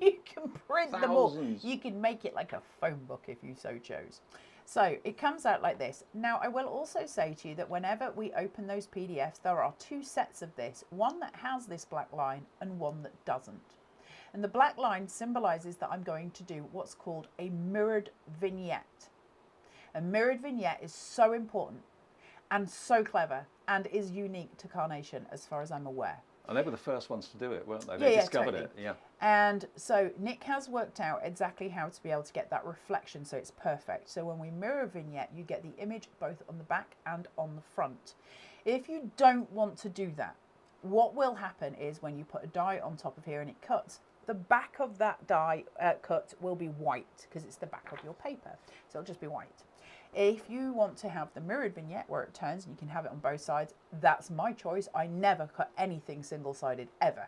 You can print them all. Thousands. You can make it like a phone book if you so chose. So it comes out like this. Now, I will also say to you that whenever we open those PDFs, there are two sets of this, one that has this black line and one that doesn't. And the black line symbolises that I'm going to do what's called a mirrored vignette. A mirrored vignette is so important and so clever and is unique to Carnation as far as I'm aware. And they were the first ones to do it, weren't they? Yeah, They yeah, discovered totally. it, yeah. And so Nick has worked out exactly how to be able to get that reflection so it's perfect. So when we mirror a vignette, you get the image both on the back and on the front. If you don't want to do that, what will happen is when you put a die on top of here and it cuts, the back of that die cut will be white because it's the back of your paper. So it'll just be white. If you want to have the mirrored vignette where it turns and you can have it on both sides, that's my choice. I never cut anything single-sided, ever.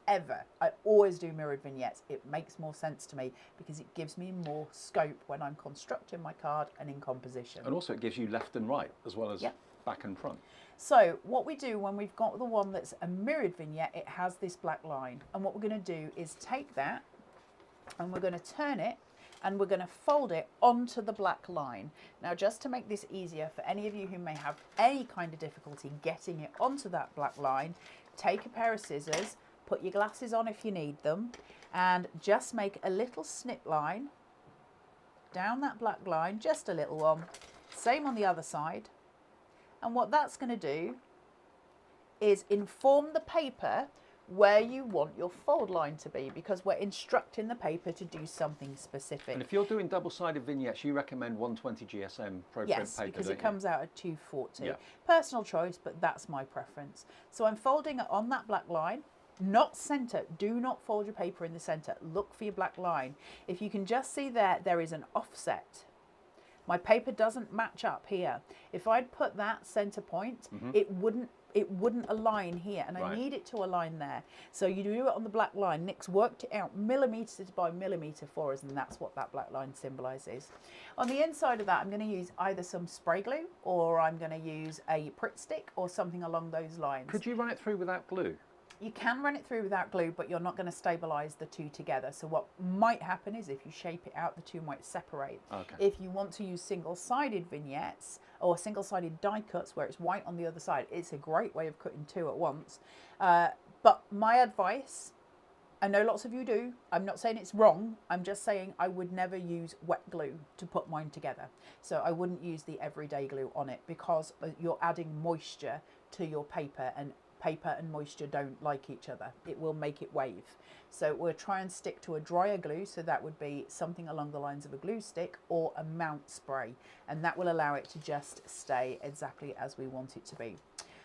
Ever. I always do mirrored vignettes. It makes more sense to me because it gives me more scope when I'm constructing my card and in composition. And also it gives you left and right as well as Yep. back and front. So what we do when we've got the one that's a mirrored vignette, it has this black line. And what we're going to do is take that and we're going to turn it and we're going to fold it onto the black line. Now, just to make this easier for any of you who may have any kind of difficulty getting it onto that black line, take a pair of scissors, put your glasses on if you need them, and just make a little snip line down that black line, just a little one. Same on the other side. And what that's going to do is inform the paper where you want your fold line to be, because we're instructing the paper to do something specific. And if you're doing double-sided vignettes, you recommend 120 GSM pro print Yes, paper, because don't it you? comes out at 240. Yeah. Personal choice, but that's my preference. So I'm folding it on that black line, not center. Do not fold your paper in the center. Look for your black line. If you can just see there is an offset. My paper doesn't match up here. If I'd put that center point, it wouldn't align here, and I need it to align there. So you do it on the black line. Nick's worked it out millimetre by millimetre for us, and that's what that black line symbolises. On the inside of that, I'm going to use either some spray glue, or I'm going to use a Pritt stick, or something along those lines. Could you run it through without glue? You can run it through without glue, but you're not going to stabilise the two together. So what might happen is if you shape it out, the two might separate. Okay. If you want to use single-sided vignettes or single-sided die cuts where it's white on the other side, it's a great way of cutting two at once. But my advice, I know lots of you do, I'm not saying it's wrong, I'm just saying I would never use wet glue to put mine together. So I wouldn't use the everyday glue on it because you're adding moisture to your paper, and paper and moisture don't like each other. It will make it wave. So we'll try and stick to a drier glue, so that would be something along the lines of a glue stick or a mount spray, and that will allow it to just stay exactly as we want it to be.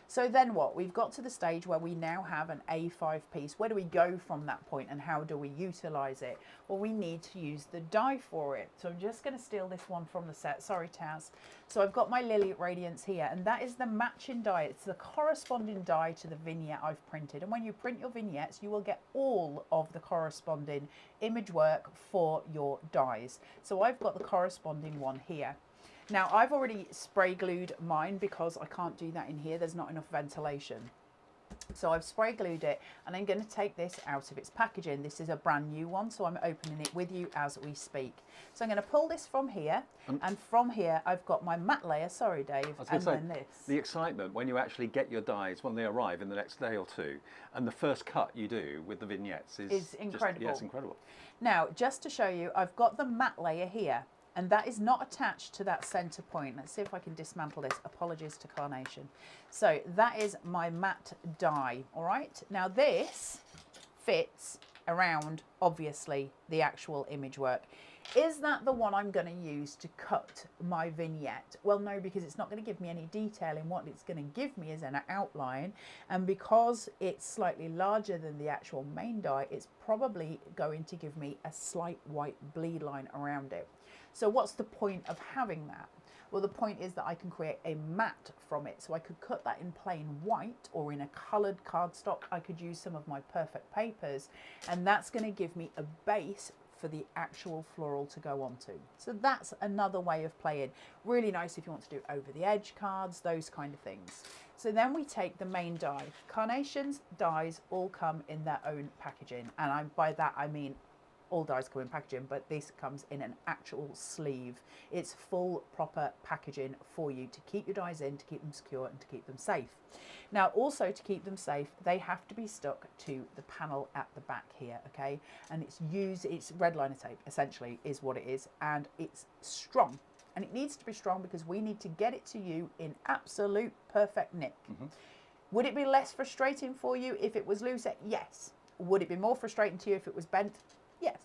So then what? We've got to the stage where we now have an A5 piece. Where do we go from that point and how do we utilise it? Well, we need to use the die for it. So I'm just going to steal this one from the set. Sorry, Taz. So I've got my Lily Radiance here, and that is the matching die. It's the corresponding die to the vignette I've printed. And when you print your vignettes, you will get all of the corresponding image work for your dies. So I've got the corresponding one here. Now, I've already spray glued mine because I can't do that in here. There's not enough ventilation. So I've spray glued it, and I'm going to take this out of its packaging. This is a brand new one, so I'm opening it with you as we speak. So I'm going to pull this from here, and from here I've got my matte layer, sorry Dave, and then this. The excitement when you actually get your dies, when they arrive in the next day or two, and the first cut you do with the vignettes is incredible. Yeah, it's incredible. Now, just to show you, I've got the matte layer here, and that is not attached to that center point. Let's see if I can dismantle this. Apologies to Carnation. So that is my matte die, all right? Now this fits around, obviously, the actual image work. Is that the one I'm going to use to cut my vignette? Well, no, because it's not going to give me any detail in what it's going to give me as an outline. And because it's slightly larger than the actual main die, it's probably going to give me a slight white bleed line around it. So what's the point of having that? Well, the point is that I can create a matte from it. So I could cut that in plain white or in a coloured cardstock. I could use some of my perfect papers, and that's going to give me a base for the actual floral to go onto. So that's another way of playing. Really nice if you want to do over the edge cards, those kind of things. So then we take the main die. Carnation's dies all come in their own packaging, and by that I mean all dies come in packaging, but this comes in an actual sleeve. It's full proper packaging for you to keep your dies in, to keep them secure and to keep them safe. Now also, to keep them safe, they have to be stuck to the panel at the back here, okay? And it's redliner tape essentially is what it is, and it's strong. and it needs to be strong because we need to get it to you in absolute perfect nick. Would it be less frustrating for you if it was loose? Yes. Would it be more frustrating to you if it was bent? Yes.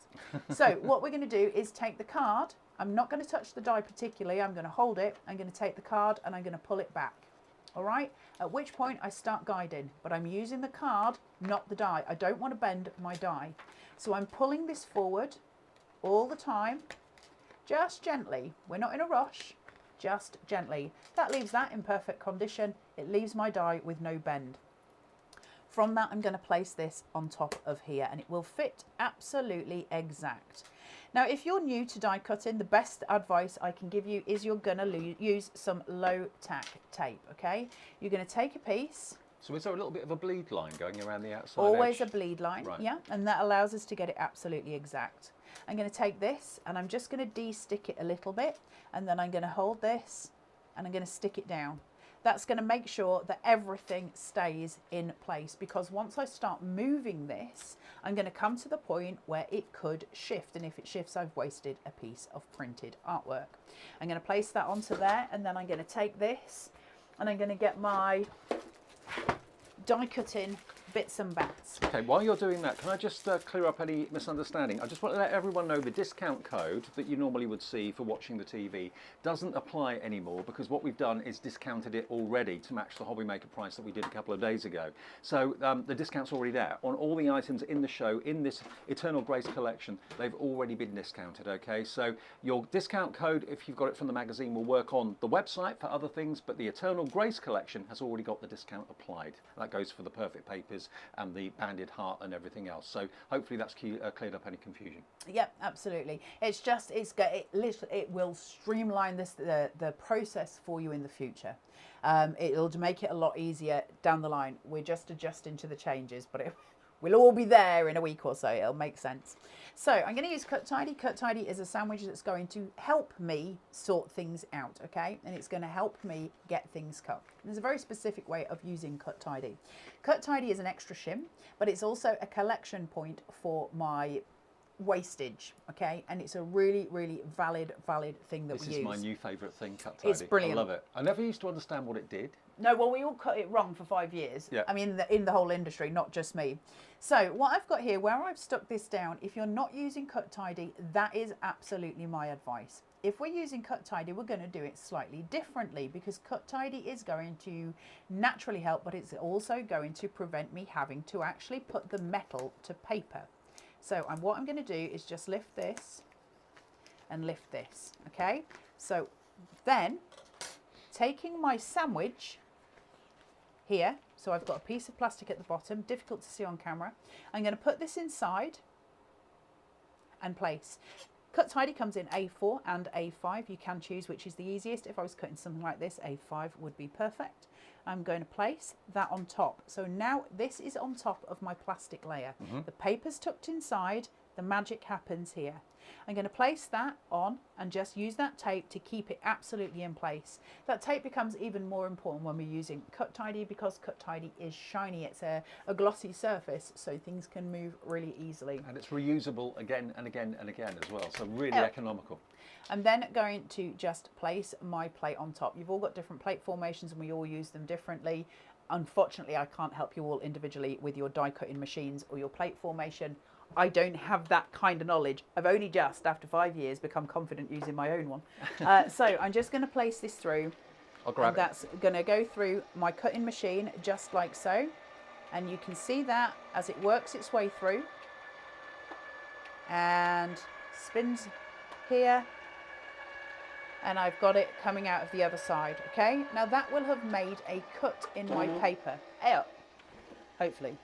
So what we're going to do is take the card. I'm not going to touch the die particularly. I'm going to hold it. I'm going to take the card and I'm going to pull it back. All right. At which point I start guiding, but I'm using the card, not the die. I don't want to bend my die. So I'm pulling this forward all the time, just gently. We're not in a rush, just gently. That leaves that in perfect condition. It leaves my die with no bend. From that, I'm going to place this on top of here and it will fit absolutely exact. Now, if you're new to die cutting, the best advice I can give you is you're going to use some low tack tape, okay? You're going to take a piece. So is there a little bit of a bleed line going around the outside Always edge? a bleed line, right. Yeah, and that allows us to get it absolutely exact. I'm going to take this and I'm just going to de-stick it a little bit, and then I'm going to hold this and I'm going to stick it down. That's going to make sure that everything stays in place, because once I start moving this, I'm going to come to the point where it could shift, and if it shifts, I've wasted a piece of printed artwork. I'm going to place that onto there, and then I'm going to take this and I'm going to get my die cutting bits and bats. Okay, while you're doing that, can I just clear up any misunderstanding? I just want to let everyone know the discount code that you normally would see for watching the TV doesn't apply anymore, because what we've done is discounted it already to match the Hobby Maker price that we did a couple of days ago. So the discount's already there. On all the items in the show, in this Eternal Grace collection, they've already been discounted, okay? So your discount code, if you've got it from the magazine, will work on the website for other things, but the Eternal Grace collection has already got the discount applied. That goes for the perfect papers and the banded heart and everything else. So hopefully that's cleared up any confusion. Yep, absolutely. It will streamline the process for you in the future. It'll make it a lot easier down the line. We're just adjusting to the changes, but we'll all be there in a week or so. It'll make sense. So I'm going to use Cut Tidy. Cut Tidy is a sandwich that's going to help me sort things out, okay? And it's going to help me get things cut. There's a very specific way of using Cut Tidy. Cut Tidy is an extra shim, but it's also a collection point for my wastage, okay? And it's a really, really valid thing that we use. This is my new favourite thing, Cut Tidy. It's brilliant. I love it. I never used to understand what it did. No, well, we all cut it wrong for 5 years. Yeah. I mean, in the whole industry, not just me. So what I've got here, where I've stuck this down, if you're not using Cut Tidy, that is absolutely my advice. If we're using Cut Tidy, we're going to do it slightly differently, because Cut Tidy is going to naturally help, but it's also going to prevent me having to actually put the metal to paper. So what I'm going to do is just lift this and lift this, okay? So then, taking my sandwich here, so I've got a piece of plastic at the bottom, difficult to see on camera, I'm going to put this inside and place. Cut Tidy comes in A4 and A5. You can choose which is the easiest. If I was cutting something like this, A5 would be perfect. I'm going to place that on top. So now this is on top of my plastic layer. The paper's tucked inside. The magic happens here. I'm going to place that on and just use that tape to keep it absolutely in place. That tape becomes even more important when we're using Cut Tidy, because Cut Tidy is shiny. It's a glossy surface, so things can move really easily. And it's reusable again and again and again as well, so really economical. I'm then going to just place my plate on top. You've all got different plate formations and we all use them differently. Unfortunately, I can't help you all individually with your die cutting machines or your plate formation. I don't have that kind of knowledge. I've only just, after 5 years, become confident using my own one. So I'm just going to place this through. I'll grab it. That's going to go through my cutting machine just like so. And you can see that as it works its way through and spins here. And I've got it coming out of the other side, okay? Now that will have made a cut in my paper. Hopefully.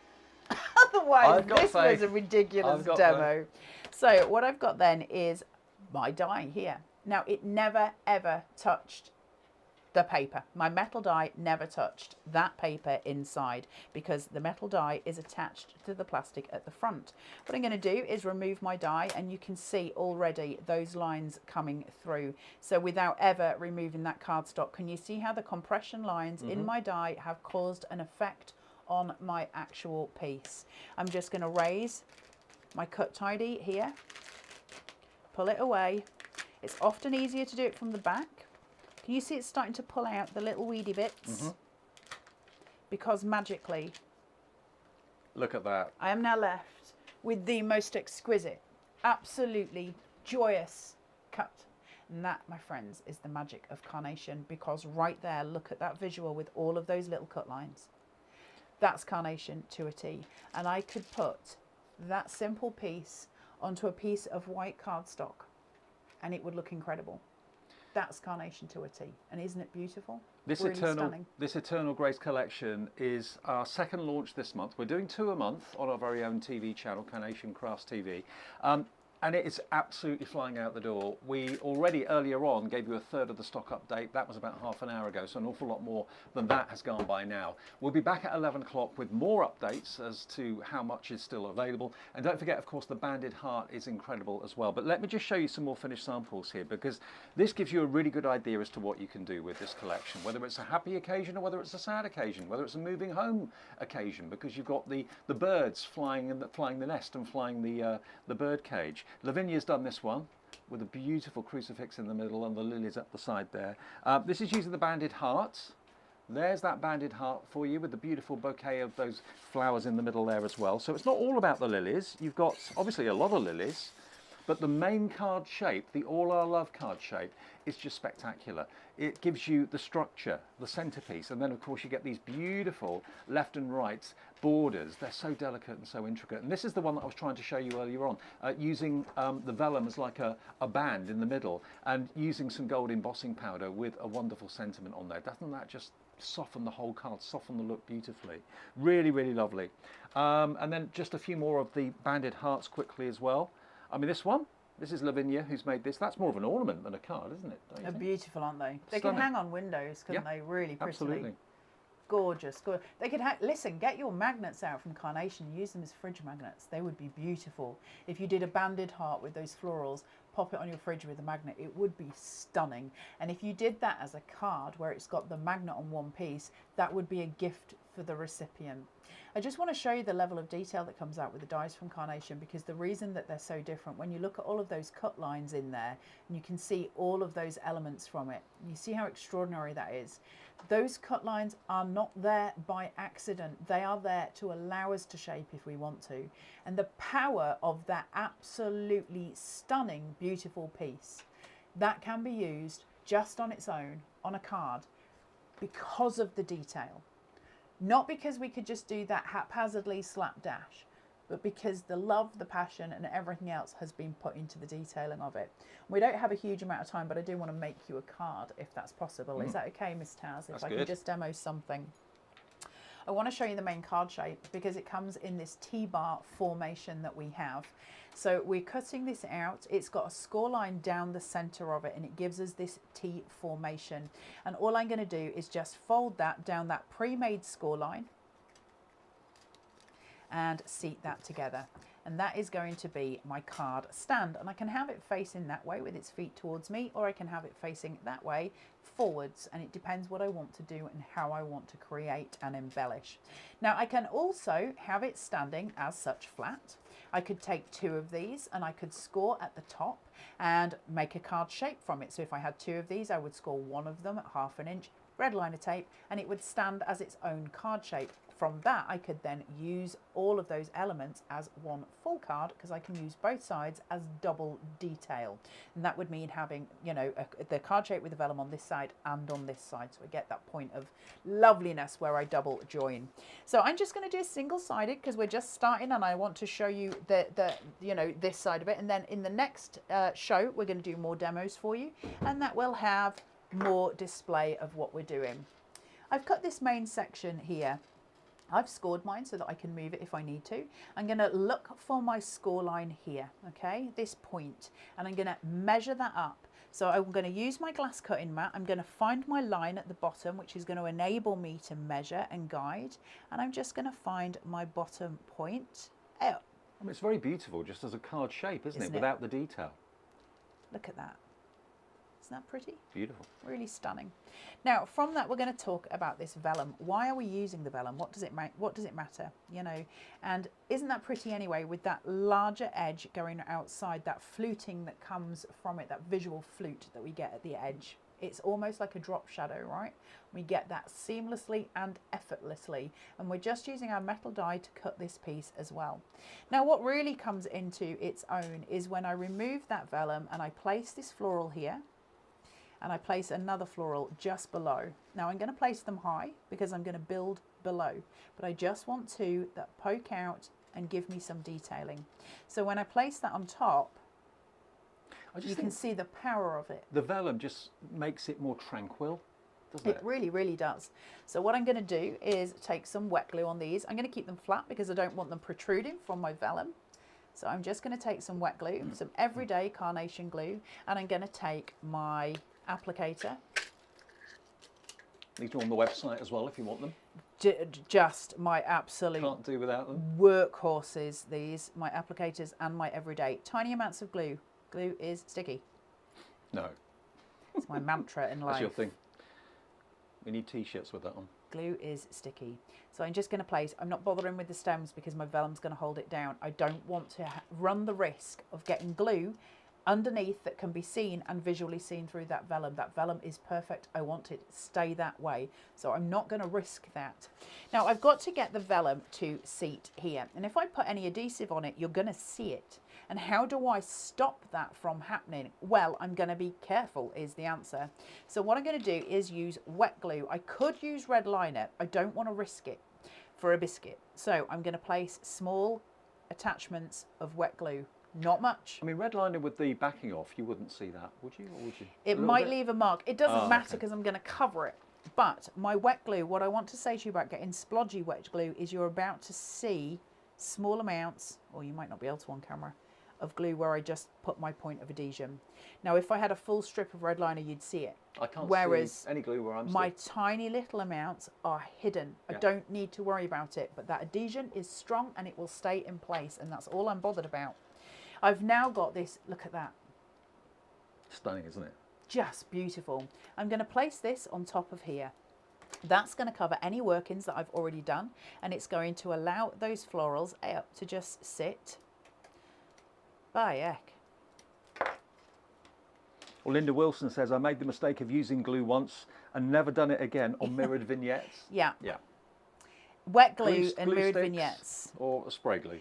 Otherwise, this was a ridiculous demo. So what I've got then is my die here. Now it never ever touched the paper. My metal die never touched that paper inside, because the metal die is attached to the plastic at the front. What I'm going to do is remove my die, and you can see already those lines coming through. So without ever removing that cardstock, can you see how the compression lines in my die have caused an effect on my actual piece? I'm just going to raise my Cut Tidy here, pull it away, It's often easier to do it from the back. Can you see it's starting to pull out the little weedy bits? Because magically, look at that. I am now left with the most exquisite, absolutely joyous cut. And that, my friends, is the magic of Carnation, because right there, look at that visual with all of those little cut lines. That's Carnation to a T. And I could put that simple piece onto a piece of white cardstock and it would look incredible. That's Carnation to a T. And isn't it beautiful? This really stunning. This Eternal Grace collection is our second launch this month. We're doing 2 a month on our very own TV channel, Carnation Crafts TV. And it is absolutely flying out the door. We already earlier on gave you a third of the stock update. That was about half an hour ago, so an awful lot more than that has gone by now. We'll be back at 11 o'clock with more updates as to how much is still available. And don't forget, of course, the banded heart is incredible as well. But let me just show you some more finished samples here, because this gives you a really good idea as to what you can do with this collection, whether it's a happy occasion or whether it's a sad occasion, whether it's a moving home occasion, because you've got the birds flying the nest and flying the bird cage. Lavinia's done this one with a beautiful crucifix in the middle and the lilies up the side there. This is using the banded hearts. There's that banded heart for you with the beautiful bouquet of those flowers in the middle there as well. So it's not all about the lilies. You've got obviously a lot of lilies, but the main card shape, the All Our Love card shape, is just spectacular. It gives you the structure, the centerpiece, and then of course you get these beautiful left and right borders. They're so delicate and so intricate. And this is the one that I was trying to show you earlier on, using the vellum as like a band in the middle and using some gold embossing powder with a wonderful sentiment on there. Doesn't that just soften the whole card, soften the look beautifully? Really, really lovely. And then just a few more of the banded hearts quickly as well. I mean, this is Lavinia who's made this. That's more of an ornament than a card, isn't it? They're beautiful, aren't they? They Stunning. can hang on windows, couldn't they? Really prettily. Absolutely. Gorgeous. They could listen, get your magnets out from Carnation, use them as fridge magnets. They would be beautiful. If you did a banded heart with those florals, pop it on your fridge with a magnet, it would be stunning. And if you did that as a card where it's got the magnet on one piece, that would be a gift for the recipient. I just want to show you the level of detail that comes out with the dies from Carnation, because the reason that they're so different, when you look at all of those cut lines in there and you can see all of those elements from it, you see how extraordinary that is. Those cut lines are not there by accident. They are there to allow us to shape if we want to. And the power of that absolutely stunning, beautiful piece, that can be used just on its own on a card because of the detail. Not because we could just do that haphazardly slapdash, but because the love, the passion and everything else has been put into the detailing of it. We don't have a huge amount of time, but I do want to make you a card if that's possible. Is that okay, Miss Taz? If I can just demo something. I want to show you the main card shape because it comes in this T-bar formation that we have. So we're cutting this out. It's got a score line down the center of it and it gives us this T formation. And all I'm going to do is just fold that down that pre-made score line and seat that together. And that is going to be my card stand. And I can have it facing that way with its feet towards me, or I can have it facing that way forwards. And it depends what I want to do and how I want to create and embellish. Now I can also have it standing as such flat. I could take 2 of these and I could score at the top and make a card shape from it. So if I had 2 of these, I would score 1 of them at 1/2 inch, red liner tape, and it would stand as its own card shape. From that, I could then use all of those elements as one full card because I can use both sides as double detail. And that would mean having, you know, the card shape with the vellum on this side and on this side. So I get that point of loveliness where I double join. So I'm just going to do a single-sided because we're just starting and I want to show you you know, this side of it. And then in the next show, we're going to do more demos for you. And that will have more display of what we're doing. I've cut this main section here. I've scored mine so that I can move it if I need to. I'm going to look for my score line here, okay, this point, and I'm going to measure that up. So I'm going to use my glass cutting mat. I'm going to find my line at the bottom, which is going to enable me to measure and guide. And I'm just going to find my bottom point. Oh. I mean, it's very beautiful just as a card shape, isn't it? Without the detail. Look at that. Isn't that pretty? Beautiful. Really stunning. Now, from that, we're going to talk about this vellum. Why are we using the vellum? What does it make? What does it matter? You know, and isn't that pretty anyway? With that larger edge going outside, that fluting that comes from it, that visual flute that we get at the edge. It's almost like a drop shadow, right? We get that seamlessly and effortlessly, and we're just using our metal die to cut this piece as well. Now, what really comes into its own is when I remove that vellum and I place this floral here, and I place another floral just below. Now I'm going to place them high because I'm going to build below, but I just want two that poke out and give me some detailing. So when I place that on top, you can see the power of it. The vellum just makes it more tranquil, doesn't it? It really, really does. So what I'm going to do is take some wet glue on these. I'm going to keep them flat because I don't want them protruding from my vellum. So I'm just going to take some wet glue, some everyday Carnation glue, and I'm going to take my applicator. These are on the website as well if you want them. Just my absolute Can't do without them. workhorses, these, my applicators and my everyday. Tiny amounts of glue. Glue is sticky. No. It's my mantra in life. That's your thing. We need t-shirts with that on. Glue is sticky. So I'm just going to place, I'm not bothering with the stems because my vellum's going to hold it down. I don't want to run the risk of getting glue underneath that can be seen and visually seen through that vellum. That vellum is perfect. I want it to stay that way. So I'm not going to risk that. Now I've got to get the vellum to seat here. And if I put any adhesive on it, you're going to see it. And how do I stop that from happening? Well, I'm going to be careful is the answer. So what I'm going to do is use wet glue. I could use red liner. I don't want to risk it for a biscuit. So I'm going to place small attachments of wet glue. Not much. I mean, red liner with the backing off, you wouldn't see that, would you? Or would you? It might leave a mark. It doesn't matter okay. because I'm going to cover it. But my wet glue, what I want to say to you about getting splodgy wet glue is you're about to see small amounts, or you might not be able to on camera, of glue where I just put my point of adhesion. Now, if I had a full strip of red liner, you'd see it. I can't Whereas see any glue where I'm my stood. tiny little amounts are hidden. Yeah. I don't need to worry about it, but that adhesion is strong and it will stay in place, and that's all I'm bothered about. I've now got this, look at that. Stunning, isn't it? Just beautiful. I'm going to place this on top of here. That's going to cover any workings that I've already done, and it's going to allow those florals up to just sit. By heck. Well, Linda Wilson says, I made the mistake of using glue once and never done it again on mirrored vignettes. Yeah. Yeah. Wet glue and mirrored sticks vignettes. Or a spray glue.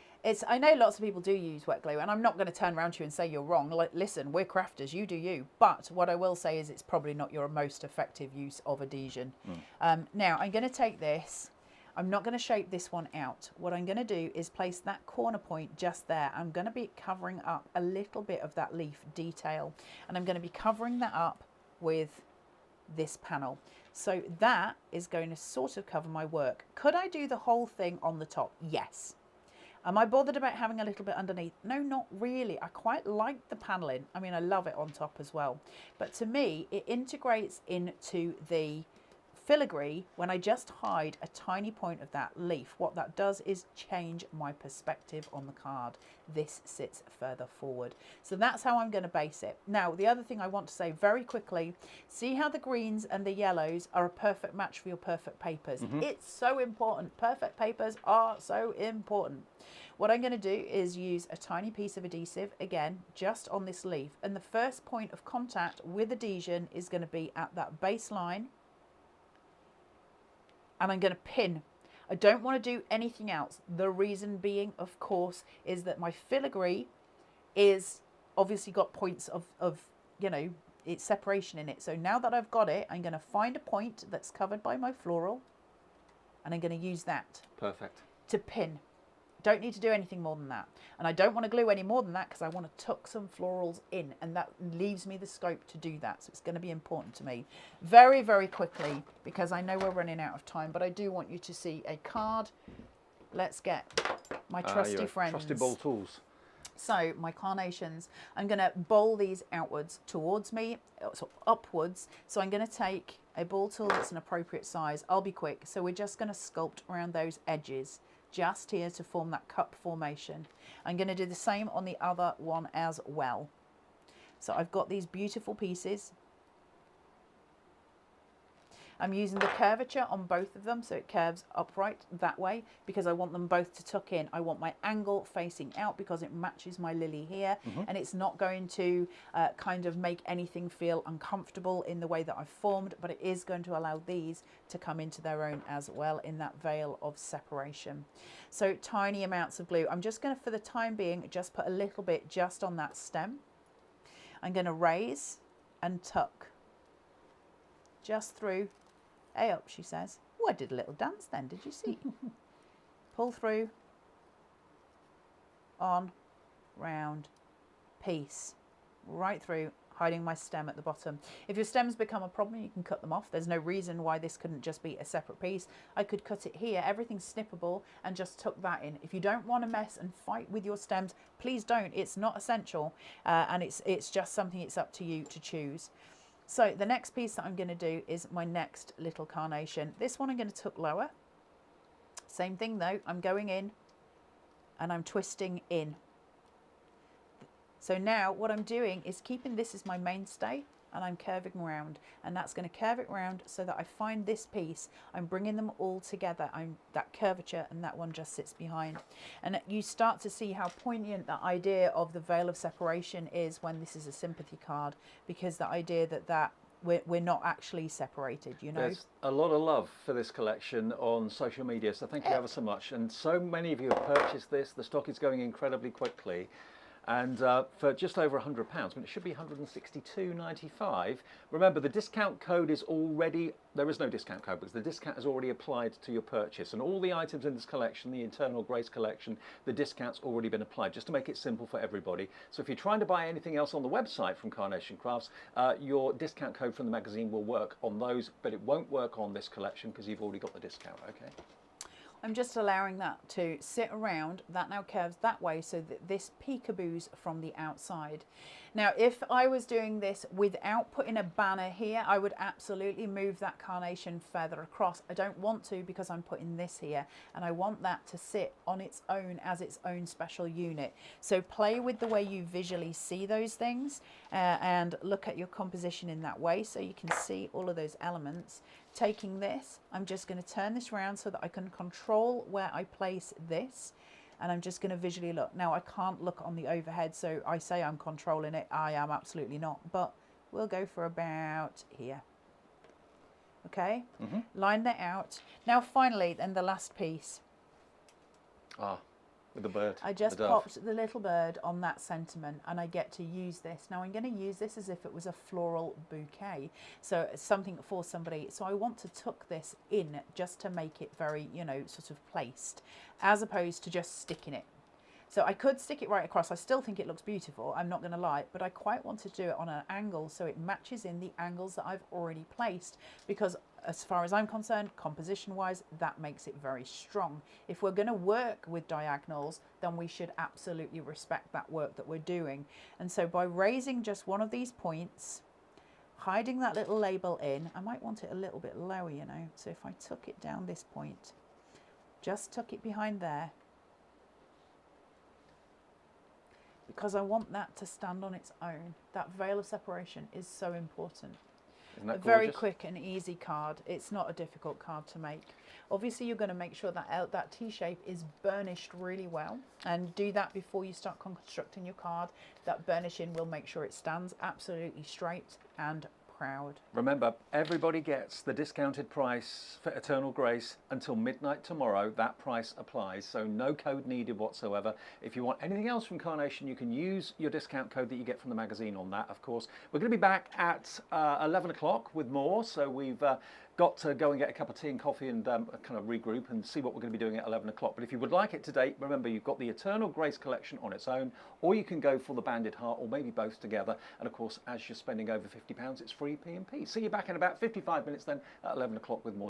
I know lots of people do use wet glue, and I'm not going to turn around to you and say you're wrong. Like, listen, we're crafters, you do you. But what I will say is it's probably not your most effective use of adhesion. Now, I'm going to take this. I'm not going to shape this one out. What I'm going to do is place that corner point just there. I'm going to be covering up a little bit of that leaf detail, and I'm going to be covering that up with this panel. So that is going to sort of cover my work. Could I do the whole thing on the top? Yes. Am I bothered about having a little bit underneath? No, not really. I quite like the paneling. I mean, I love it on top as well. But to me, it integrates into the filigree when I just hide a tiny point of that leaf. What that does is change my perspective on the card. This sits further forward. So that's how I'm going to base it. Now, the other thing I want to say very quickly, see how the greens and the yellows are a perfect match for your perfect papers. It's so important. Perfect papers are so important. What I'm going to do is use a tiny piece of adhesive, again, just on this leaf. And the first point of contact with adhesion is going to be at that base line. And I'm going to pin. I don't want to do anything else. The reason being, of course, is that my filigree is obviously got points of you know, it's separation in it. So now that I've got it, I'm going to find a point that's covered by my floral, and I'm going to use that. Perfect. To pin. Don't need to do anything more than that. And I don't want to glue any more than that because I want to tuck some florals in, and that leaves me the scope to do that. So it's going to be important to me. Very, very quickly, because I know we're running out of time, but I do want you to see a card. Let's get my trusty friends. Trusty bowl tools. So my carnations, I'm going to bowl these outwards towards me, so upwards. So I'm going to take a ball tool that's an appropriate size. I'll be quick. So we're just going to sculpt around those edges, just here to form that cup formation. I'm going to do the same on the other one as well. So I've got these beautiful pieces. I'm using the curvature on both of them, so it curves upright that way because I want them both to tuck in. I want my angle facing out because it matches my lily here, and it's not going to kind of make anything feel uncomfortable in the way that I've formed, but it is going to allow these to come into their own as well in that veil of separation. So tiny amounts of glue. I'm just going to, for the time being, just put a little bit just on that stem. I'm going to raise and tuck just through. Hey up, she says. Oh, I did a little dance then, did you see? Pull through, on, round, piece, right through, hiding my stem at the bottom. If your stems become a problem, you can cut them off. There's no reason why this couldn't just be a separate piece. I could cut it here, everything's snippable, and just tuck that in. If you don't want to mess and fight with your stems, please don't. It's not essential, and it's just something, it's up to you to choose. So the next piece that I'm going to do is my next little carnation. This one I'm going to tuck lower. Same thing though, I'm going in and I'm twisting in. So now what I'm doing is keeping this as my mainstay, and I'm curving around, and that's going to curve it round so that I find this piece. I'm bringing them all together. That curvature, and that one just sits behind. And you start to see how poignant that idea of the veil of separation is when this is a sympathy card, because the idea that we're not actually separated, you know. There's a lot of love for this collection on social media, so thank you ever so much. And so many of you have purchased this. The stock is going incredibly quickly. And for just over £100, I mean, it should be £162.95. Remember, the discount code is already, there is no discount code because the discount is already applied to your purchase. And all the items in this collection, the Internal Grace collection, the discount's already been applied, just to make it simple for everybody. So if you're trying to buy anything else on the website from Carnation Crafts, your discount code from the magazine will work on those, but it won't work on this collection because you've already got the discount, okay? I'm just allowing that to sit around. That now curves that way so that this peekaboos from the outside. Now, if I was doing this without putting a banner here, I would absolutely move that carnation further across. I don't want to because I'm putting this here, and I want that to sit on its own as its own special unit. So play with the way you visually see those things and look at your composition in that way so you can see all of those elements. Taking this, I'm just going to turn this around so that I can control where I place this, and I'm just going to visually look. Now I can't look on the overhead, so I say I'm controlling it. I am absolutely not, but we'll go for about here. Okay, line that out. Now finally, then the last piece. With the bird. I just popped the little bird on that sentiment, and I get to use this. Now I'm going to use this as if it was a floral bouquet, so it's something for somebody. So I want to tuck this in just to make it very, you know, sort of placed, as opposed to just sticking it. So I could stick it right across. I still think it looks beautiful, I'm not going to lie, but I quite want to do it on an angle so it matches in the angles that I've already placed, because as far as I'm concerned, composition-wise, that makes it very strong. If we're going to work with diagonals, then we should absolutely respect that work that we're doing. And so by raising just one of these points, hiding that little label in, I might want it a little bit lower, you know. So if I tuck it down this point, just tuck it behind there, because I want that to stand on its own. That veil of separation is so important. Isn't that a very gorgeous? quick and easy card. It's not a difficult card to make. Obviously, you're going to make sure that that T-shape is burnished really well, and do that before you start constructing your card. That burnishing will make sure it stands absolutely straight and proud. Remember, everybody gets the discounted price for Eternal Grace until midnight tomorrow. That price applies, so no code needed whatsoever. If you want anything else from Carnation, you can use your discount code that you get from the magazine on that, of course. We're going to be back at 11 o'clock with more, so we've got to go and get a cup of tea and coffee and kind of regroup and see what we're going to be doing at 11 o'clock. But if you would like it today, remember you've got the Eternal Grace collection on its own, or you can go for the Banded Heart, or maybe both together. And of course, as you're spending over £50, it's free P&P. See you back in about 55 minutes then at 11 o'clock with more.